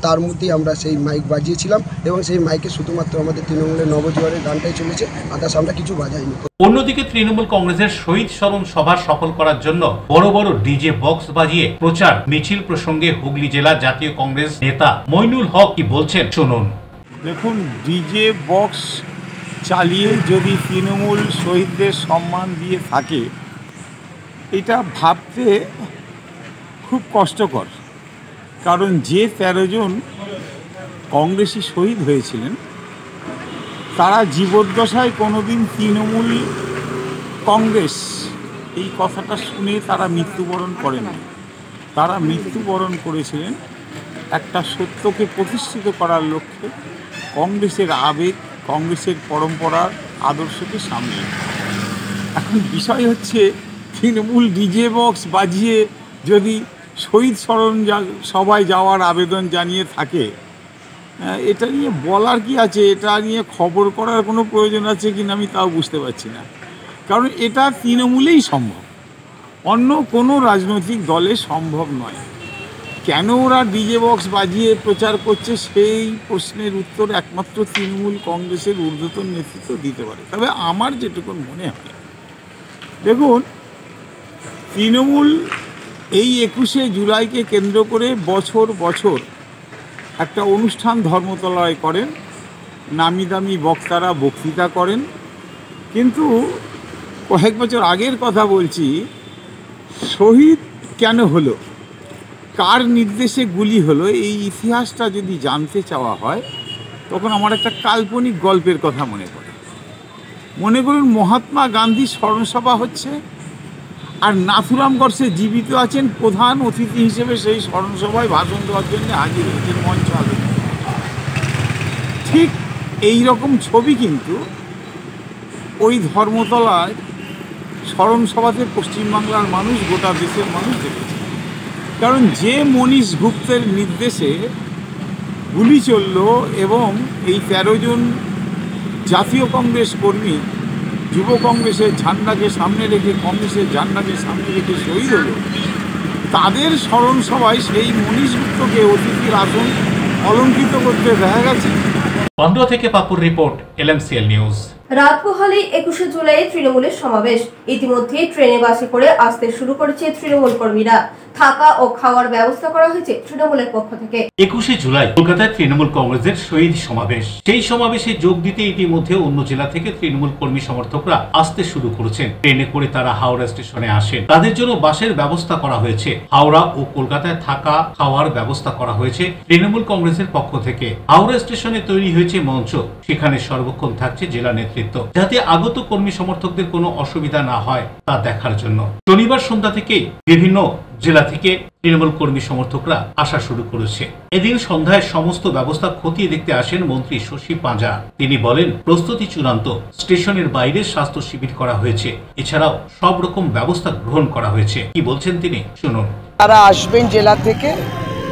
তার মধ্যেই আমরা সেই মাইক বাজিয়েছিলাম, এবং সেই মাইকে শুধুমাত্র আমাদের তৃণমূলের নবজোয়ারের গানটাই চলেছে, আদার্স আমরা কিছু বাজাইনি। অন্যদিকে তৃণমূল কংগ্রেসের শহীদ স্মরণ সভা সফল করার জন্য বড় বড় ডিজে বক্স বাজিয়ে প্রচার মিছিল প্রসঙ্গে হুগলি জেলা জাতীয় কংগ্রেস নেতা মইনুল হক কি বলছেন শুনুন। দেখুন, ডিজে বক্স চালিয়ে যদি তৃণমূল শহীদদের সম্মান দিয়ে থাকে, এটা ভাবতে খুব কষ্টকর। কারণ যে 13 জন কংগ্রেসী শহীদ হয়েছিলেন তারা জীবদ্দশায় কোনোদিন তৃণমূল কংগ্রেস এই কথাটা শুনে তারা মৃত্যুবরণ করেন। তারা মৃত্যুবরণ করেছিলেন একটা সত্যকে প্রতিষ্ঠিত করার লক্ষ্যে কংগ্রেসের আবেগ, কংগ্রেসের পরম্পরার আদর্শকে সামনে। এখন বিষয় হচ্ছে তৃণমূল ডিজে বক্স বাজিয়ে যদি শহীদ স্মরণ সবাই যাওয়ার আবেদন জানিয়ে থাকে, এটা নিয়ে বলার কি আছে? এটা নিয়ে খবর করার কোনো প্রয়োজন আছে কিনা আমি তাও বুঝতে পারছি না। কারণ এটা তৃণমূলেই সম্ভব, অন্য কোনো রাজনৈতিক দলে সম্ভব নয়। কেন ওরা ডিজে বক্স বাজিয়ে প্রচার করছে সেই প্রশ্নের উত্তর একমাত্র তৃণমূল কংগ্রেসের ঊর্ধ্বতন নেতৃত্ব দিতে পারে। তবে আমার যেটুকু মনে হয়, দেখুন, তৃণমূল এই 21শে জুলাইকে কেন্দ্র করে বছর বছর একটা অনুষ্ঠান ধর্মতলায় করেন, নামি দামি বক্তারা বক্তৃতা করেন, কিন্তু কয়েক বছর আগের কথা বলছি, শহীদ কেন হলো, কার নির্দেশে গুলি হলো, এই ইতিহাসটা যদি জানতে চাওয়া হয় তখন আমার একটা কাল্পনিক গল্পের কথা মনে পড়ে। মনে করুন মহাত্মা গান্ধীর স্মরণসভা হচ্ছে আর নাথুরাম গডসে জীবিত আছেন, প্রধান অতিথি হিসেবে সেই স্মরণসভায় ভাষণ দেওয়ার জন্য হাজির হয়েছেন মঞ্চ আলোচনা। ঠিক এই রকম ছবি কিন্তু ওই ধর্মতলায় স্মরণসভাতে পশ্চিমবাংলার মানুষ, গোটা দেশের মানুষ দেখেছে। কারণ যে মনীষ গুপ্তের নির্দেশে গুলি চলল এবং এই 13 জন জাতীয় কংগ্রেস কর্মী যুব কংগ্রেসের ঝান্ডাকে সামনে রেখে, কংগ্রেসের ঝান্ডাকে সামনে রেখে শহীদ হলো, তাদের স্মরণসভায় সেই মনীষ গুপ্তকে অতিথির আসন অলঙ্কৃত করতে দেখা গেছে। পান্ডুয়া থেকে পাপুর রিপোর্ট, LMCL নিউজ। রাত পোহালেই 21শে জুলাই তৃণমূলের সমাবেশ। ইতিমধ্যে ট্রেনে বাসে করে আসতে শুরু করেছে তৃণমূল কর্মীরা। থাকা ও খাওয়ার ব্যবস্থা করা হয়েছে তৃণমূলের পক্ষ থেকে। 21শে জুলাই কলকাতায় তৃণমূল কংগ্রেসের শহীদ সমাবেশ। সেই সমাবেশে যোগ দিতে ইতিমধ্যে অন্য জেলা থেকে তৃণমূল কর্মী সমর্থকরা আসতে শুরু করেছেন। ট্রেনে করে তারা হাওড়া স্টেশনে আসেন। তাদের জন্য বাসের ব্যবস্থা করা হয়েছে। হাওড়া ও কলকাতায় থাকা খাওয়ার ব্যবস্থা করা হয়েছে তৃণমূল কংগ্রেসের পক্ষ থেকে। হাওড়া স্টেশনে তৈরি হয়েছে মঞ্চ, সেখানে সর্বক্ষণ থাকছে জেলা নেতৃত্ব, যাতে আগত কর্মী সমর্থকদের কোনো অসুবিধা না হয় তা দেখার জন্য। শনিবার সন্ধ্যা থেকে বিভিন্ন জেলা থেকে তৃণমূল কর্মী সমর্থকরা আসা শুরু করেছে। এদিন সন্ধ্যায় সমস্ত ব্যবস্থা খতিয়ে দেখতে আসেন মন্ত্রী শশী পাঁজা। তিনি বলেন, প্রস্তুতি চূড়ান্ত, স্টেশনের বাইরে স্বাস্থ্য শিবির করা হয়েছে, এছাড়াও সব রকম ব্যবস্থা গ্রহণ করা হয়েছে। কি বলছেন তিনি, শুনুন। তারা আসবেন জেলা থেকে,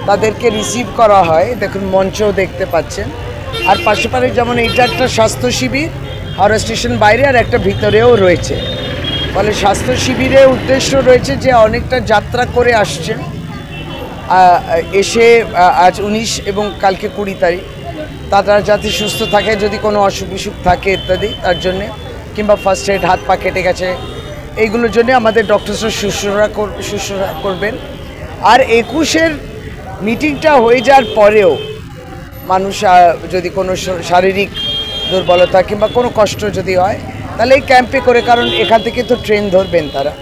তাদেরকে রিসিভ করা হয়, দেখুন মঞ্চও দেখতে পাচ্ছেন। আর পাশাপাশি যেমন এইটা একটা স্বাস্থ্য শিবির হাওড়া স্টেশন বাইরে আর একটা ভিতরেও রয়েছে। ফলে স্বাস্থ্য শিবিরের উদ্দেশ্য রয়েছে যে অনেকটা যাত্রা করে আসছেন, এসে আজ 19 এবং কালকে 20 তারিখ, তারা যাতে সুস্থ থাকে, যদি কোনো অসুখ বিসুখ থাকে ইত্যাদি তার জন্যে, কিংবা ফার্স্ট এড, হাত পা কেটে গেছে, এইগুলোর জন্য আমাদের ডক্টরসরা শুশ্রূষা করবেন। আর 21-এর মিটিংটা হয়ে যাওয়ার পরেও মানুষ যদি কোনো শারীরিক দুর্বলতা কিংবা কোনো কষ্ট যদি হয়, তাহলে এই ক্যাম্পে করে, কারণ এখান থেকে তো ট্রেন ধরবেন তারা,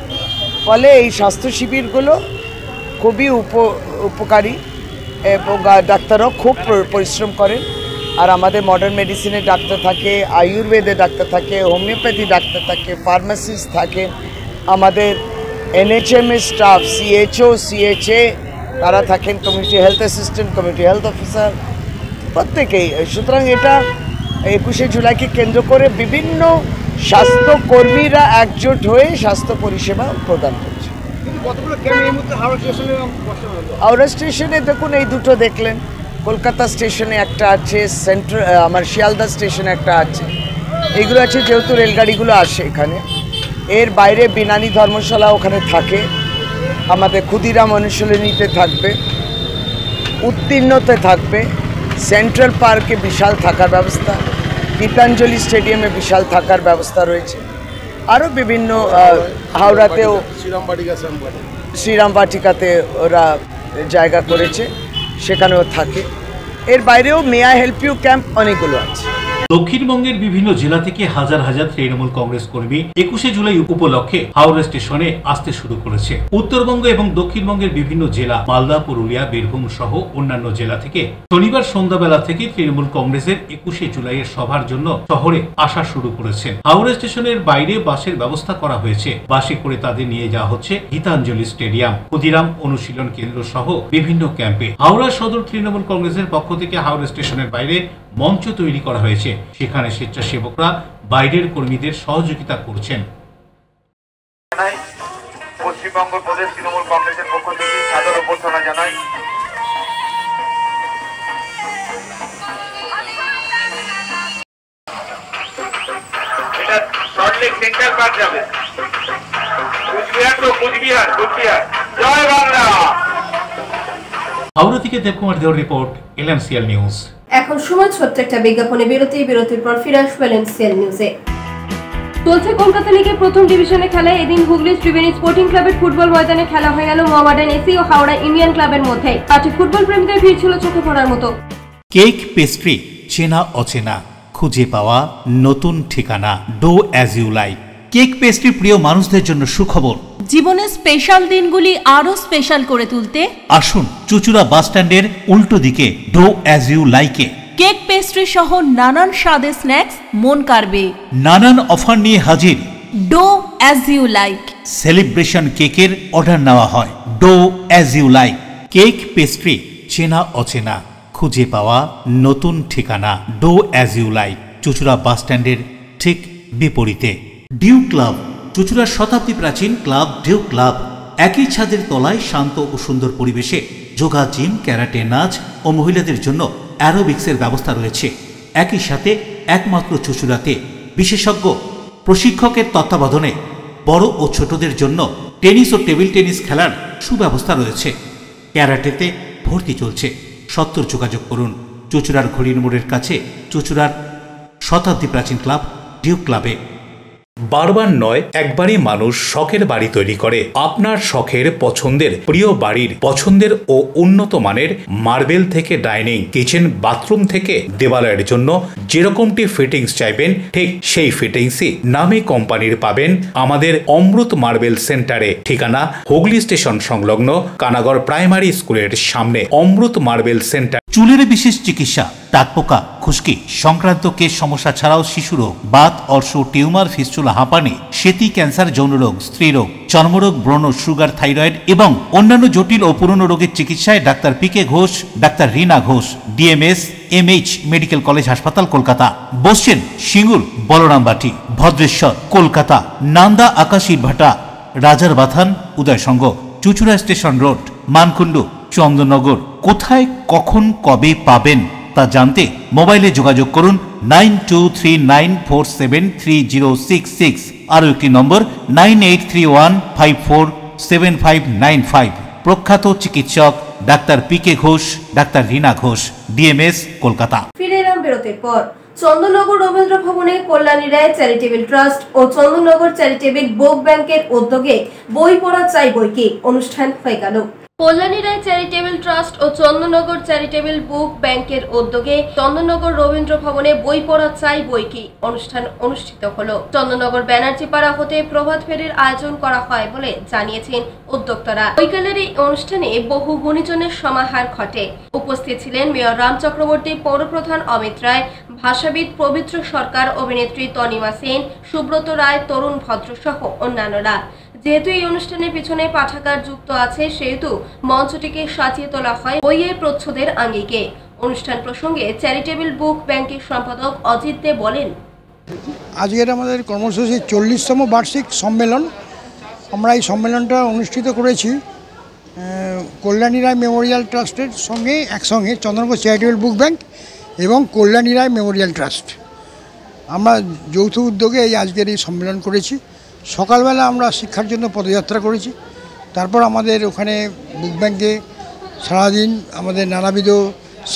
ফলে এই স্বাস্থ্য শিবিরগুলো খুবই উপকারী এবং ডাক্তাররাও খুব পরিশ্রম করেন। আর আমাদের মডার্ন মেডিসিনের ডাক্তার থাকে, আয়ুর্বেদের ডাক্তার থাকে, হোমিওপ্যাথি ডাক্তার থাকে, ফার্মাসিস্ট থাকে, আমাদের NHM স্টাফ, CHO, CHA তারা থাকেন, community health assistant, community health officer, প্রত্যেকেই। সুতরাং এটা 21শে জুলাইকে কেন্দ্র করে বিভিন্ন স্বাস্থ্যকর্মীরা একজোট হয়ে স্বাস্থ্য পরিষেবা প্রদান করছে। হাওড়া স্টেশনে দেখুন এই দুটো দেখলেন, কলকাতা স্টেশনে একটা আছে, আমার শিয়ালদা স্টেশনে একটা আছে, এইগুলো আছে যেহেতু রেলগাড়িগুলো আসে এখানে। এর বাইরে বিনানি ধর্মশালা ওখানে থাকে, আমাদের ক্ষুদিরাম অনুশীলনীতে থাকবে, উত্তীর্ণতে থাকবে, সেন্ট্রাল পার্কে বিশাল থাকার ব্যবস্থা, গীতাঞ্জলি স্টেডিয়ামে বিশাল থাকার ব্যবস্থা রয়েছে, আরও বিভিন্ন হাওড়াতেও শ্রীরাম বাটিকাতে ওরা জায়গা করেছে, সেখানেও থাকে। এর বাইরেও may I help you camp অনেকগুলো আছে। দক্ষিণবঙ্গের বিভিন্ন জেলা থেকে হাজার হাজার তৃণমূল কংগ্রেস কর্মী 21শে জুলাই উপলক্ষে হাওড়া স্টেশনে আসতে শুরু করেছে। উত্তরবঙ্গ এবং দক্ষিণবঙ্গের বিভিন্ন জেলা মালদা, পুরুলিয়া, বীরভূম সহ অন্যান্য জেলা থেকে শনিবার সন্ধ্যাবেলা থেকে তৃণমূল কংগ্রেসের 21শে জুলাইয়ের সভার জন্য শহরে আসা শুরু করেছেন। হাওড়া স্টেশনের বাইরে বাসের ব্যবস্থা করা হয়েছে। বাসে করে তাদের নিয়ে যাওয়া হচ্ছে গীতাঞ্জলি স্টেডিয়াম, ক্ষুদিরাম অনুশীলন কেন্দ্র সহ বিভিন্ন ক্যাম্পে। হাওড়া সদর তৃণমূল কংগ্রেসের পক্ষ থেকে হাওড়া স্টেশনের বাইরে মঞ্চ তৈরি করা হয়েছে। সেখানে স্বেচ্ছাসেবকরা বাইরের কর্মীদের সহযোগিতা করছেন। পশ্চিমবঙ্গ প্রদেশ তৃণমূল কংগ্রেসের পক্ষ থেকে সাদর অভ্যর্থনা জানাই। এটা সল্টলেক সেন্ট্রাল পার্ক যাবে, কুচবিহার তো কুচবিহার, জয় বাংলা। হাওড়া থেকে দেবকুমার দেওয়ার রিপোর্ট, এলএনসিএল নিউজ। এখন সময় ছোট্ট একটা বিজ্ঞাপনে বিরতির পর ফিরে আসবো এলএনসিএল নিউজে। চলছে কলকাতা লিগের প্রথম ডিভিশনে খেলায় এদিন হুগলি ত্রিবেণী স্পোর্টিং ক্লাবের ফুটবল ময়দানে খেলা হয়ে গেল মোহামেডান এসি ও হাওড়া ইন্ডিয়ান ক্লাবের মধ্যে। মাঠে ফুটবল প্রেমীদের ভিড় ছিল চোখে পড়ার মতো। কেক পেস্ট্রি, চেনা অচেনা, খুঁজে পাওয়া নতুন ঠিকানা, do as you like. Cake pastry প্রিয় মানুষদের জন্য সুখবর। জীবনের স্পেশাল দিনগুলি আরো স্পেশাল করে তুলতে আসুন চুচুড়া বাস স্ট্যান্ডের উল্টো দিকে ডো অ্যাজ ইউ লাইকে। কেক পেস্ট্রি সহ নানান স্বাদের স্ন্যাক্স মন কাড়বে। নানান অফার নিয়ে হাজির dough as you like. Celebration কেকের অর্ডার নেওয়া হয়। Dough as you like. Cake pastry, চেনা অচেনা, খুঁজে পাওয়া নতুন ঠিকানা, do as you like. Chuchura bus স্ট্যান্ডের ঠিক বিপরীতে। ডিউ ক্লাব, চুচুড়ার শতাব্দী প্রাচীন ক্লাব ডিউ ক্লাব। একই ছাদের তলায় শান্ত ও সুন্দর পরিবেশে যোগা, জিম, ক্যারাটে, নাচ ও মহিলাদের জন্য অ্যারোবিক্সের ব্যবস্থা রয়েছে। একই সাথে একমাত্র চুচুড়াতে বিশেষজ্ঞ প্রশিক্ষকের তত্ত্বাবধানে বড় ও ছোটদের জন্য টেনিস ও টেবিল টেনিস খেলার সুব্যবস্থা রয়েছে। ক্যারাটেতে ভর্তি চলছে। সত্তর যোগাযোগ করুন চুচুড়ার ঘড়ির মোড়ের কাছে চুচুড়ার শতাব্দী প্রাচীন ক্লাব ডিউ ক্লাবে। বারবার নয়, একবারই মানুষ শখের বাড়ি তৈরি করে। আপনার শখের পছন্দের প্রিয় বাড়ির পছন্দের ও উন্নত মানের মার্বেল থেকে ডাইনিং, কিচেন, বাথরুম থেকে দেওয়ালের জন্য যেরকমটি ফিটিংস চাইবেন ঠিক সেই ফিটিংসই নামী কোম্পানির পাবেন আমাদের অমৃত মার্বেল সেন্টারে। ঠিকানা হুগলি স্টেশন সংলগ্ন কানাগড় প্রাইমারি স্কুলের সামনে। অমৃত মার্বেল সেন্টার। চুলের বিশেষ চিকিৎসা, টাকপোকা, খুশকি সংক্রান্ত কেশ সমস্যা ছাড়াও শিশুরোগ, বাত, অর্শ, টিউমার, ফিস্টুলা, হাঁপানি, সেতি, ক্যান্সার, যৌনরোগ, স্ত্রীরোগ, চর্মরোগ, ব্রণ, সুগার, থাইরয়েড এবং অন্যান্য জটিল ও পুরনো রোগের চিকিৎসায় doctor PK Ghosh, doctor Rina Ghosh, DMS MH medical college হাসপাতাল, কলকাতা। বসছেন সিঙ্গুর, বলরামবাটি, ভদ্রেশ্বর, কলকাতা। নান্দা, আকাশী ভাটা, রাজার বাথান, উদয়সঙ্গ, চুচুড়া স্টেশন রোড, মানকুণ্ডু, চন্দননগর। কোথায়, কখন, কবে পাবেন তা জানতে মোবাইলে যোগাযোগ করুন 9239473066। আরও একটি নম্বর 9831547595। প্রখ্যাত চিকিৎসক doctor PK Ghosh, doctor Rina Ghosh, DMS, Kolkata. ফিরে এলাম বিরতির পর। চন্দননগর রবীন্দ্র ভবনে কল্যাণী রায় চ্যারিটেবল ট্রাস্ট ও চন্দননগর চ্যারিটেবল বুক ব্যাংকের উদ্যোগে বই পড়া চাই বই কি অনুষ্ঠান হয়ে গেল। কল্যাণী রায় চ্যারিটেবল ট্রাস্ট ও চন্দননগর চ্যারিটেবল বুক ব্যাংকের উদ্যোগে চন্দননগর রবীন্দ্র ভবনে বই পড়া চাই বই কি অনুষ্ঠান অনুষ্ঠিত হলো। চন্দননগর ব্যানার্জিপাড়া হতে প্রভাত ফেরির আয়োজন করা হয় বলে জানিয়েছেন উদ্যোক্তারা। বৈকালের এই অনুষ্ঠানে বহু গুণীজনের সমাহার ঘটে। উপস্থিত ছিলেন মেয়র রাম চক্রবর্তী, পৌরপ্রধান অমিত রায়, ভাষাবিদ পবিত্র সরকার, অভিনেত্রী তনিমা সেন, সুব্রত রায়, তরুণ ভদ্র সহ অন্যান্যরা। যেহেতু এই অনুষ্ঠানের পিছনে পাঠাগার যুক্ত আছে, সেহেতু মঞ্চটিকে সাজিয়ে তোলা হয় বইয়ের প্রচ্ছদের আঙ্গিকে। অনুষ্ঠান প্রসঙ্গে চ্যারিটেবল বুক ব্যাংকের সম্পাদক অজিত দে বলেন, আজকের আমাদের কর্মসূচির 40তম বার্ষিক সম্মেলন। আমরা এই সম্মেলনটা অনুষ্ঠিত করেছি কল্যাণী রায় মেমোরিয়াল ট্রাস্টের সঙ্গে একসঙ্গে চন্দননগর চ্যারিটেবল বুক ব্যাংক এবং কল্যাণী রায় মেমোরিয়াল ট্রাস্ট। আমরা যৌথ উদ্যোগে আজকের এই সম্মেলন করেছি। সকালবেলা আমরা শিক্ষার জন্য পদযাত্রা করেছি। তারপর আমাদের ওখানে বুক ব্যাংকে সারাদিন আমাদের নানাবিধ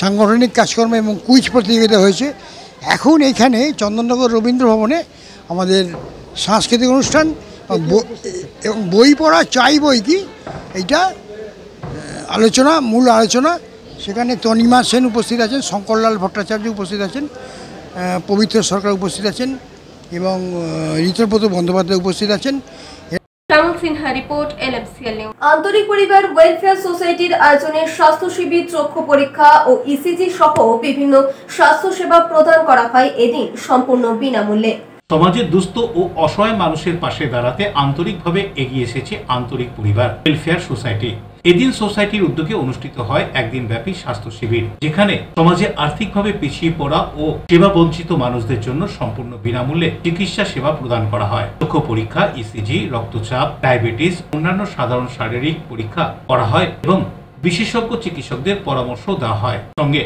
সাংগঠনিক কাজকর্ম এবং কুইজ প্রতিযোগিতা হয়েছে। এখন এইখানে চন্দননগর রবীন্দ্র ভবনে আমাদের সাংস্কৃতিক অনুষ্ঠান এবং বই পড়া চাই বই কি এইটা আলোচনা, মূল আলোচনা। সেখানে তনিমা সেন উপস্থিত আছেন, শঙ্করলাল ভট্টাচার্য উপস্থিত আছেন, পবিত্র সরকার উপস্থিত আছেন এবং ঋতব্রত বন্দ্যোপাধ্যায় উপস্থিত আছেন। শ্যামল সিনহা রিপোর্ট, LMCL নিউজ। আন্তরিক পরিবার ওয়েলফেয়ার সোসাইটির আয়োজনে স্বাস্থ্য শিবির, চক্ষু পরীক্ষা ও ইসিজি সহ বিভিন্ন স্বাস্থ্য সেবা প্রদান করা হয় এদিন সম্পূর্ণ বিনামূল্যে। সমাজের দুস্থ ও অসহায় মানুষের পাশে দাঁড়াতে আন্তরিকভাবে এগিয়ে এসেছে আন্তরিক পরিবার ওয়েলফেয়ার সোসাইটি। এদিন সোসাইটির উদ্যোগে অনুষ্ঠিত হয় একদিন ব্যাপী স্বাস্থ্য শিবির, যেখানে সমাজে আর্থিকভাবে পিছিয়ে পড়া ও সেবা বঞ্চিত মানুষদের জন্য সম্পূর্ণ বিনামূল্যে চিকিৎসা সেবা প্রদান করা হয়। চক্ষু পরীক্ষা, ইসিজি, রক্তচাপ, ডায়াবেটিস, অন্যান্য সাধারণ শারীরিক পরীক্ষা করা হয় এবং বিশেষজ্ঞ চিকিৎসকদের পরামর্শ দেওয়া হয়। সঙ্গে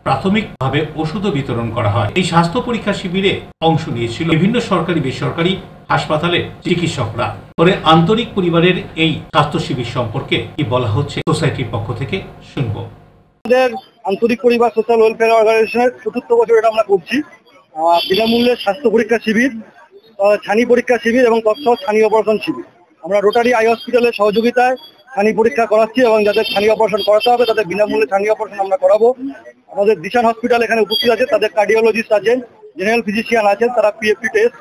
প্রাথমিকভাবে ওষুধও বিতরণ করা হয়। এই স্বাস্থ্য পরীক্ষা শিবিরে অংশ নিয়েছিল বিভিন্ন সরকারি বেসরকারি হাসপাতালের চিকিৎসকরা। পরে আন্তরিক পরিবারের এই স্বাস্থ্য শিবির সম্পর্কে কি বলা হচ্ছে সোসাইটির পক্ষ থেকে শুনবো। আমাদের আন্তরিক পরিবার সোশ্যাল ওয়েলফেয়ার অর্গানাইজেশনের ৪র্থ বছর এটা আমরা করছি। বিনামূল্যে স্বাস্থ্য পরীক্ষা শিবির, ছানি পরীক্ষা শিবির এবং তৎসহ ছানি অপারেশন শিবির। আমরা রোটারি আই হসপিটালের সহযোগিতায় ছানি পরীক্ষা করাচ্ছি এবং যাদের ছানি অপারেশন করাতে হবে তাদের বিনামূল্যে ছানি অপারেশন আমরা করাবো। আমাদের দিশান হসপিটাল এখানে উপস্থিত আছে, তাদের কার্ডিওলজিস্ট আছেন, জেনারেল ফিজিশিয়ান আছেন, তারা PFT test,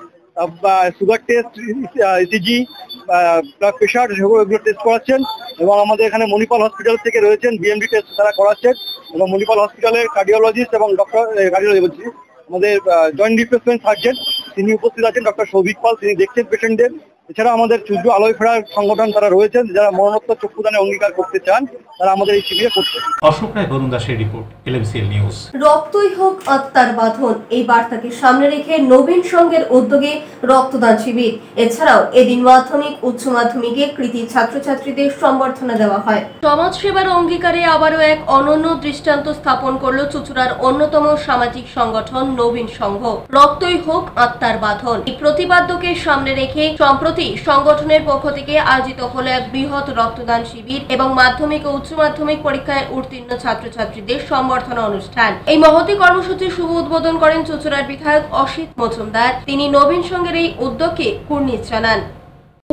sugar test, ECG, blood pressure এগুলো টেস্ট করাচ্ছেন। এবং আমাদের এখানে মণিপাল হসপিটাল থেকে রয়েছেন বিএমডি টেস্ট তারা করাচ্ছেন। এবং মণিপাল হসপিটালের কার্ডিওলজিস্ট এবং কার্ডিওলজি বলছি আমাদের জয়েন্ট রিপ্লেসমেন্ট সার্জন তিনি উপস্থিত আছেন, ডক্টর সৌভিক পাল, তিনি দেখছেন পেশেন্টদের। এছাড়া আমাদের চুজু আলোয় ফেরার সংগঠন তারা রয়েছেন, যারা মরণোত্তর চক্ষুদানে অঙ্গীকার করতে চান তারা আমাদের এই শিবিরে করছে। অশোক রায়, বরুণ দাসের রিপোর্ট, LMCL নিউজ। রক্তই হোক আত্মার বাঁধন, এই বার্তাকে সামনে রেখে নবীন সংঘের উদ্যোগে রক্তদান শিবির। এছাড়াও এদিন মাধ্যমিক, উচ্চ মাধ্যমিকে কৃতি ছাত্রছাত্রীদের সম্বর্ধনা দেওয়া হয়। সমাজ সেবার অঙ্গীকারে আবারও এক অনন্য দৃষ্টান্ত স্থাপন করলো চুঁচুড়ার অন্যতম সামাজিক সংগঠন নবীন সংঘ। রক্তই হোক আত্মার বাঁধন, এই প্রতিপাদ্যকে সামনে রেখে সম্প্রতি সংগঠনের পক্ষ থেকে আয়োজিত হলো এক বৃহৎ রক্তদান শিবির এবং মাধ্যমিক ও উচ্চ মাধ্যমিক পরীক্ষায় উত্তীর্ণ ছাত্রছাত্রীদের সম্বর্ধনা অনুষ্ঠান। এই মহতী কর্মসূচির শুভ উদ্বোধন করেন চুঁচুড়ার বিধায়ক অসিত মজুমদার। তিনি নবীন সংঘের এই উদ্যোগকে কুর্নিশ জানান।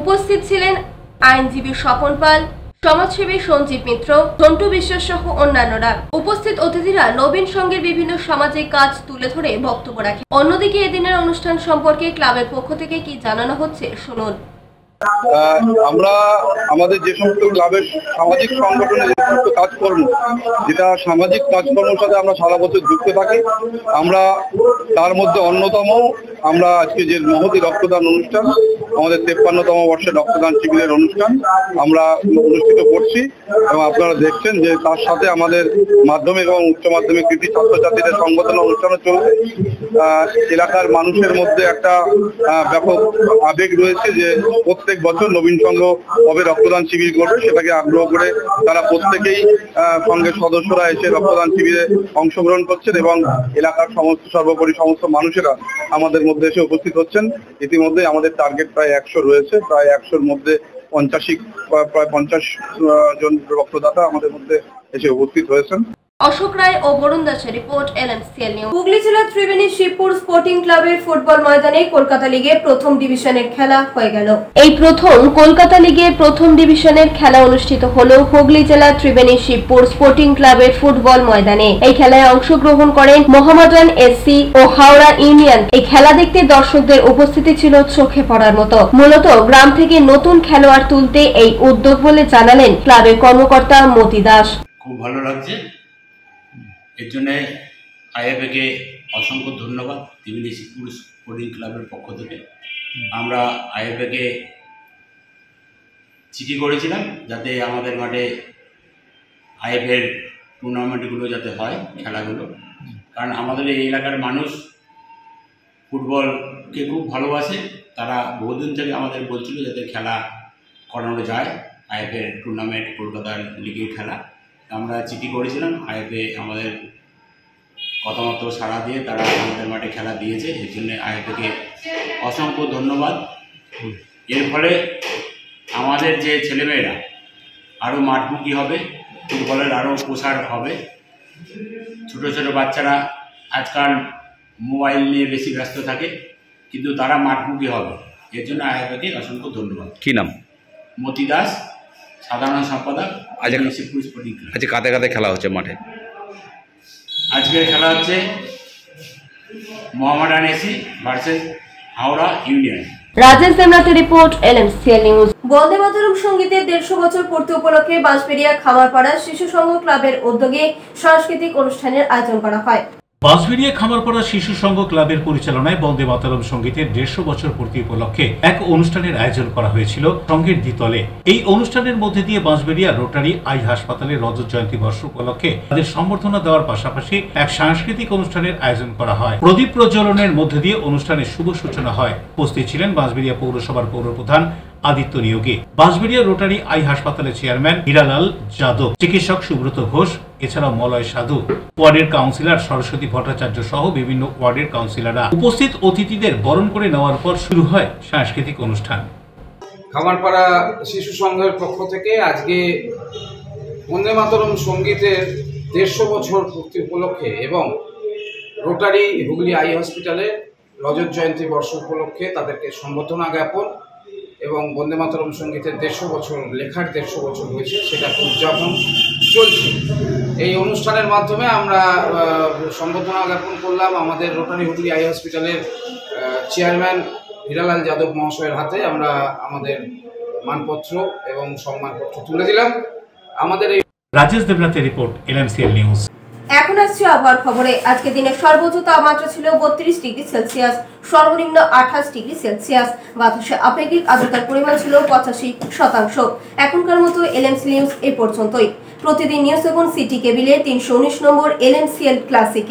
উপস্থিত ছিলেন আইনজীবী স্বপন পাল, সমাজসেবী সঞ্জীব মিত্র, জন্টু বিশ্বাস সহ অন্যান্যরা। উপস্থিত অতিথিরা নবীন সংঘের বিভিন্ন সামাজিক কাজ তুলে ধরে বক্তব্য রাখেন। অন্যদিকে এদিনের অনুষ্ঠান সম্পর্কে ক্লাবের পক্ষ থেকে কি জানানো হচ্ছে শুনুন। আমরা আমাদের যে সমস্ত ক্লাবের সামাজিক সংগঠনের যে সমস্ত কাজকর্ম, যেটা সামাজিক কাজকর্মের সাথে আমরা সারা বছর যুক্ত থাকি, আমরা তার মধ্যে অন্যতম আমরা আজকে যে মহতী রক্তদান অনুষ্ঠান, আমাদের 53তম বর্ষে রক্তদান শিবিরের অনুষ্ঠান আমরা অনুষ্ঠিত করছি এবং আপনারা দেখছেন যে তার সাথে আমাদের মাধ্যমিক এবং উচ্চ মাধ্যমিক কৃতি ছাত্রছাত্রীদের সংগঠন অনুষ্ঠানও চলছে। এলাকার মানুষের মধ্যে একটা ব্যাপক আবেগ রয়েছে যে প্রত্যেক বছর নবীন সংঘ কবে রক্তদান শিবির করবে, সেটাকে আগ্রহ করে তারা প্রত্যেকেই সংঘের সদস্যরা এসে রক্তদান শিবিরে অংশগ্রহণ করছেন এবং এলাকার সর্বোপরি সমস্ত মানুষেরা আমাদের মধ্যে এসে উপস্থিত হচ্ছেন। ইতিমধ্যে আমাদের টার্গেট প্রায় 100 রয়েছে, প্রায় 100-র মধ্যে 50 জন রক্তদাতা আমাদের মধ্যে এসে উপস্থিত হয়েছেন। অশোক রায় ও বরুণ দাসের রিপোর্ট, LMCL নিউজ। হুগলি জেলার ত্রিবেণী শিবপুর স্পোর্টিং ক্লাবের ফুটবল ময়দানে কলকাতা লিগের প্রথম ডিভিশনের খেলা হয়ে গেল। এই প্রথম কলকাতা লিগের প্রথম ডিভিশনের খেলা অনুষ্ঠিত হলো হুগলি জেলার ত্রিবেণী শিবপুর স্পোর্টিং ক্লাবের ফুটবল ময়দানে। এই খেলায় অংশগ্রহণ করেন মোহামেডান এসসি ও হাওড়া ইউনিয়ন। এই খেলা দেখতে দর্শকদের উপস্থিতি ছিল চোখে পড়ার মতো। মূলত গ্রাম থেকে নতুন খেলোয়াড় তুলতে এই উদ্যোগ বলে জানালেন ক্লাবের কর্মকর্তা মতি দাস। খুব ভালো লাগছে, এর জন্য আইএফএকে অসংখ্য ধন্যবাদ। ত্রিবেণী শিবপুর স্পোর্টিং ক্লাবের পক্ষ থেকে আমরা আইএফএকে চিঠি করেছিলাম যাতে আমাদের মাঠে আইএফএর টুর্নামেন্টগুলো যাতে হয়, খেলাগুলো, কারণ আমাদের এই এলাকার মানুষ ফুটবলকে খুব ভালোবাসে। তারা বহুদিন থেকে আমাদের বলছিল যাতে খেলা করানো যায়, আইএফএর টুর্নামেন্ট, কলকাতার লিগের খেলা। আমরা চিঠি করেছিলাম, আইএফএ আমাদের কথামতো সাড়া দিয়ে তারা আমাদের মাঠে খেলা দিয়েছে। এর জন্য আইএফএকে অসংখ্য ধন্যবাদ। এর ফলে আমাদের যে ছেলেমেয়েরা আরও মাঠমুখী হবে, ফুটবলের আরও প্রসার হবে। ছোট ছোট বাচ্চারা আজকাল মোবাইল নিয়ে বেশি ব্যস্ত থাকে, কিন্তু তারা মাঠমুখী হবে। এর জন্য আইএফএকে অসংখ্য ধন্যবাদ। কী নাম? মতি দাস, সাধারণ সম্পাদক। আজকে কাতে কাতে খেলা হচ্ছে মাঠে? আজকের খেলা হচ্ছে Mohammedan AC versus Howrah union. Rajesh দেবনাথের report, LMCL news. Vande Mataram সঙ্গীতের 150 বছর পূর্তি উপলক্ষে বাঁশবেড়িয়া খামারপাড়া শিশু সংঘ ক্লাবের উদ্যোগে সাংস্কৃতিক অনুষ্ঠানের আয়োজন করা হয়। বাঁশবেড়িয়া খামারপাড়া শিশু সংঘ ক্লাবের পরিচালনায় বন্দে মাতরম সঙ্গীতের 150 বছর পূর্তি উপলক্ষে এক অনুষ্ঠানের আয়োজন করা হয়েছিল সংঘের দ্বিতলে। এই অনুষ্ঠানের মধ্যে দিয়ে বাঁশবেড়িয়া রোটারি আই হাসপাতালের রজত জয়ন্তী বর্ষ উপলক্ষে তাদের সম্বর্ধনা দেওয়ার পাশাপাশি এক সাংস্কৃতিক অনুষ্ঠানের আয়োজন করা হয়। প্রদীপ প্রজ্বলনের মধ্যে দিয়ে অনুষ্ঠানের শুভ সূচনা হয়। উপস্থিত ছিলেন বাঁশবেড়িয়া পৌরসভার পৌরপ্রধান আদিত্য নিয়োগী, বাঁশবেড়িয়া রোটারি আই হাসপাতালের চেয়ারম্যান হীরালাল যাদব, চিকিৎসক সুব্রত ঘোষ, এছাড়াও মলয় সাধু, ওয়ার্ডের কাউন্সিলর সরস্বতী ভট্টাচার্য সহ বিভিন্ন ওয়ার্ডের কাউন্সিলররা। উপস্থিত অতিথিদের বরণ করে নেওয়ার পর শুরু হয় সাংস্কৃতিক অনুষ্ঠান। খামারপাড়া শিশু সংঘের পক্ষ থেকে আজকে বন্দে মাতরম সঙ্গীতের 150 বছর পূর্তি উপলক্ষে এবং রোটারি হুগলি আই হসপিটালে রজত জয়ন্তী বর্ষ উপলক্ষে তাদেরকে সম্বর্ধনা জ্ঞাপন এবং বন্দে মাতরম সঙ্গীতের 150 বছর লেখার 150 বছর হয়েছে, সেটাকে উদযাপন চলছে। এই অনুষ্ঠানের মাধ্যমে আমরা সম্বর্ধনা জ্ঞাপন করলাম আমাদের রোটারি হুগলি আই হসপিটালের চেয়ারম্যান হীরালাল যাদব মহাশয়ের হাতে। আমরা আমাদের মানপত্র এবং সম্মানপত্র তুলে দিলাম। আমাদের এই রাজেশ দেবনাথের রিপোর্ট, LMCL নিউজ। এখন আসছে আবহাওয়ার খবরে। আজকে দিনের সর্বোচ্চ তাপমাত্রা ছিল 32 ডিগ্রি সেলসিয়াস, সর্বনিম্ন 28 ডিগ্রি সেলসিয়াস। বাতাসে আপেক্ষিক আর্দ্রতার পরিমাণ ছিল 85%। এখনকার মতো LMC নিউজ এ পর্যন্তই। প্রতিদিন নিউজ এবং সিটি কেবিলের 319 নম্বর LMCL ক্লাসিকে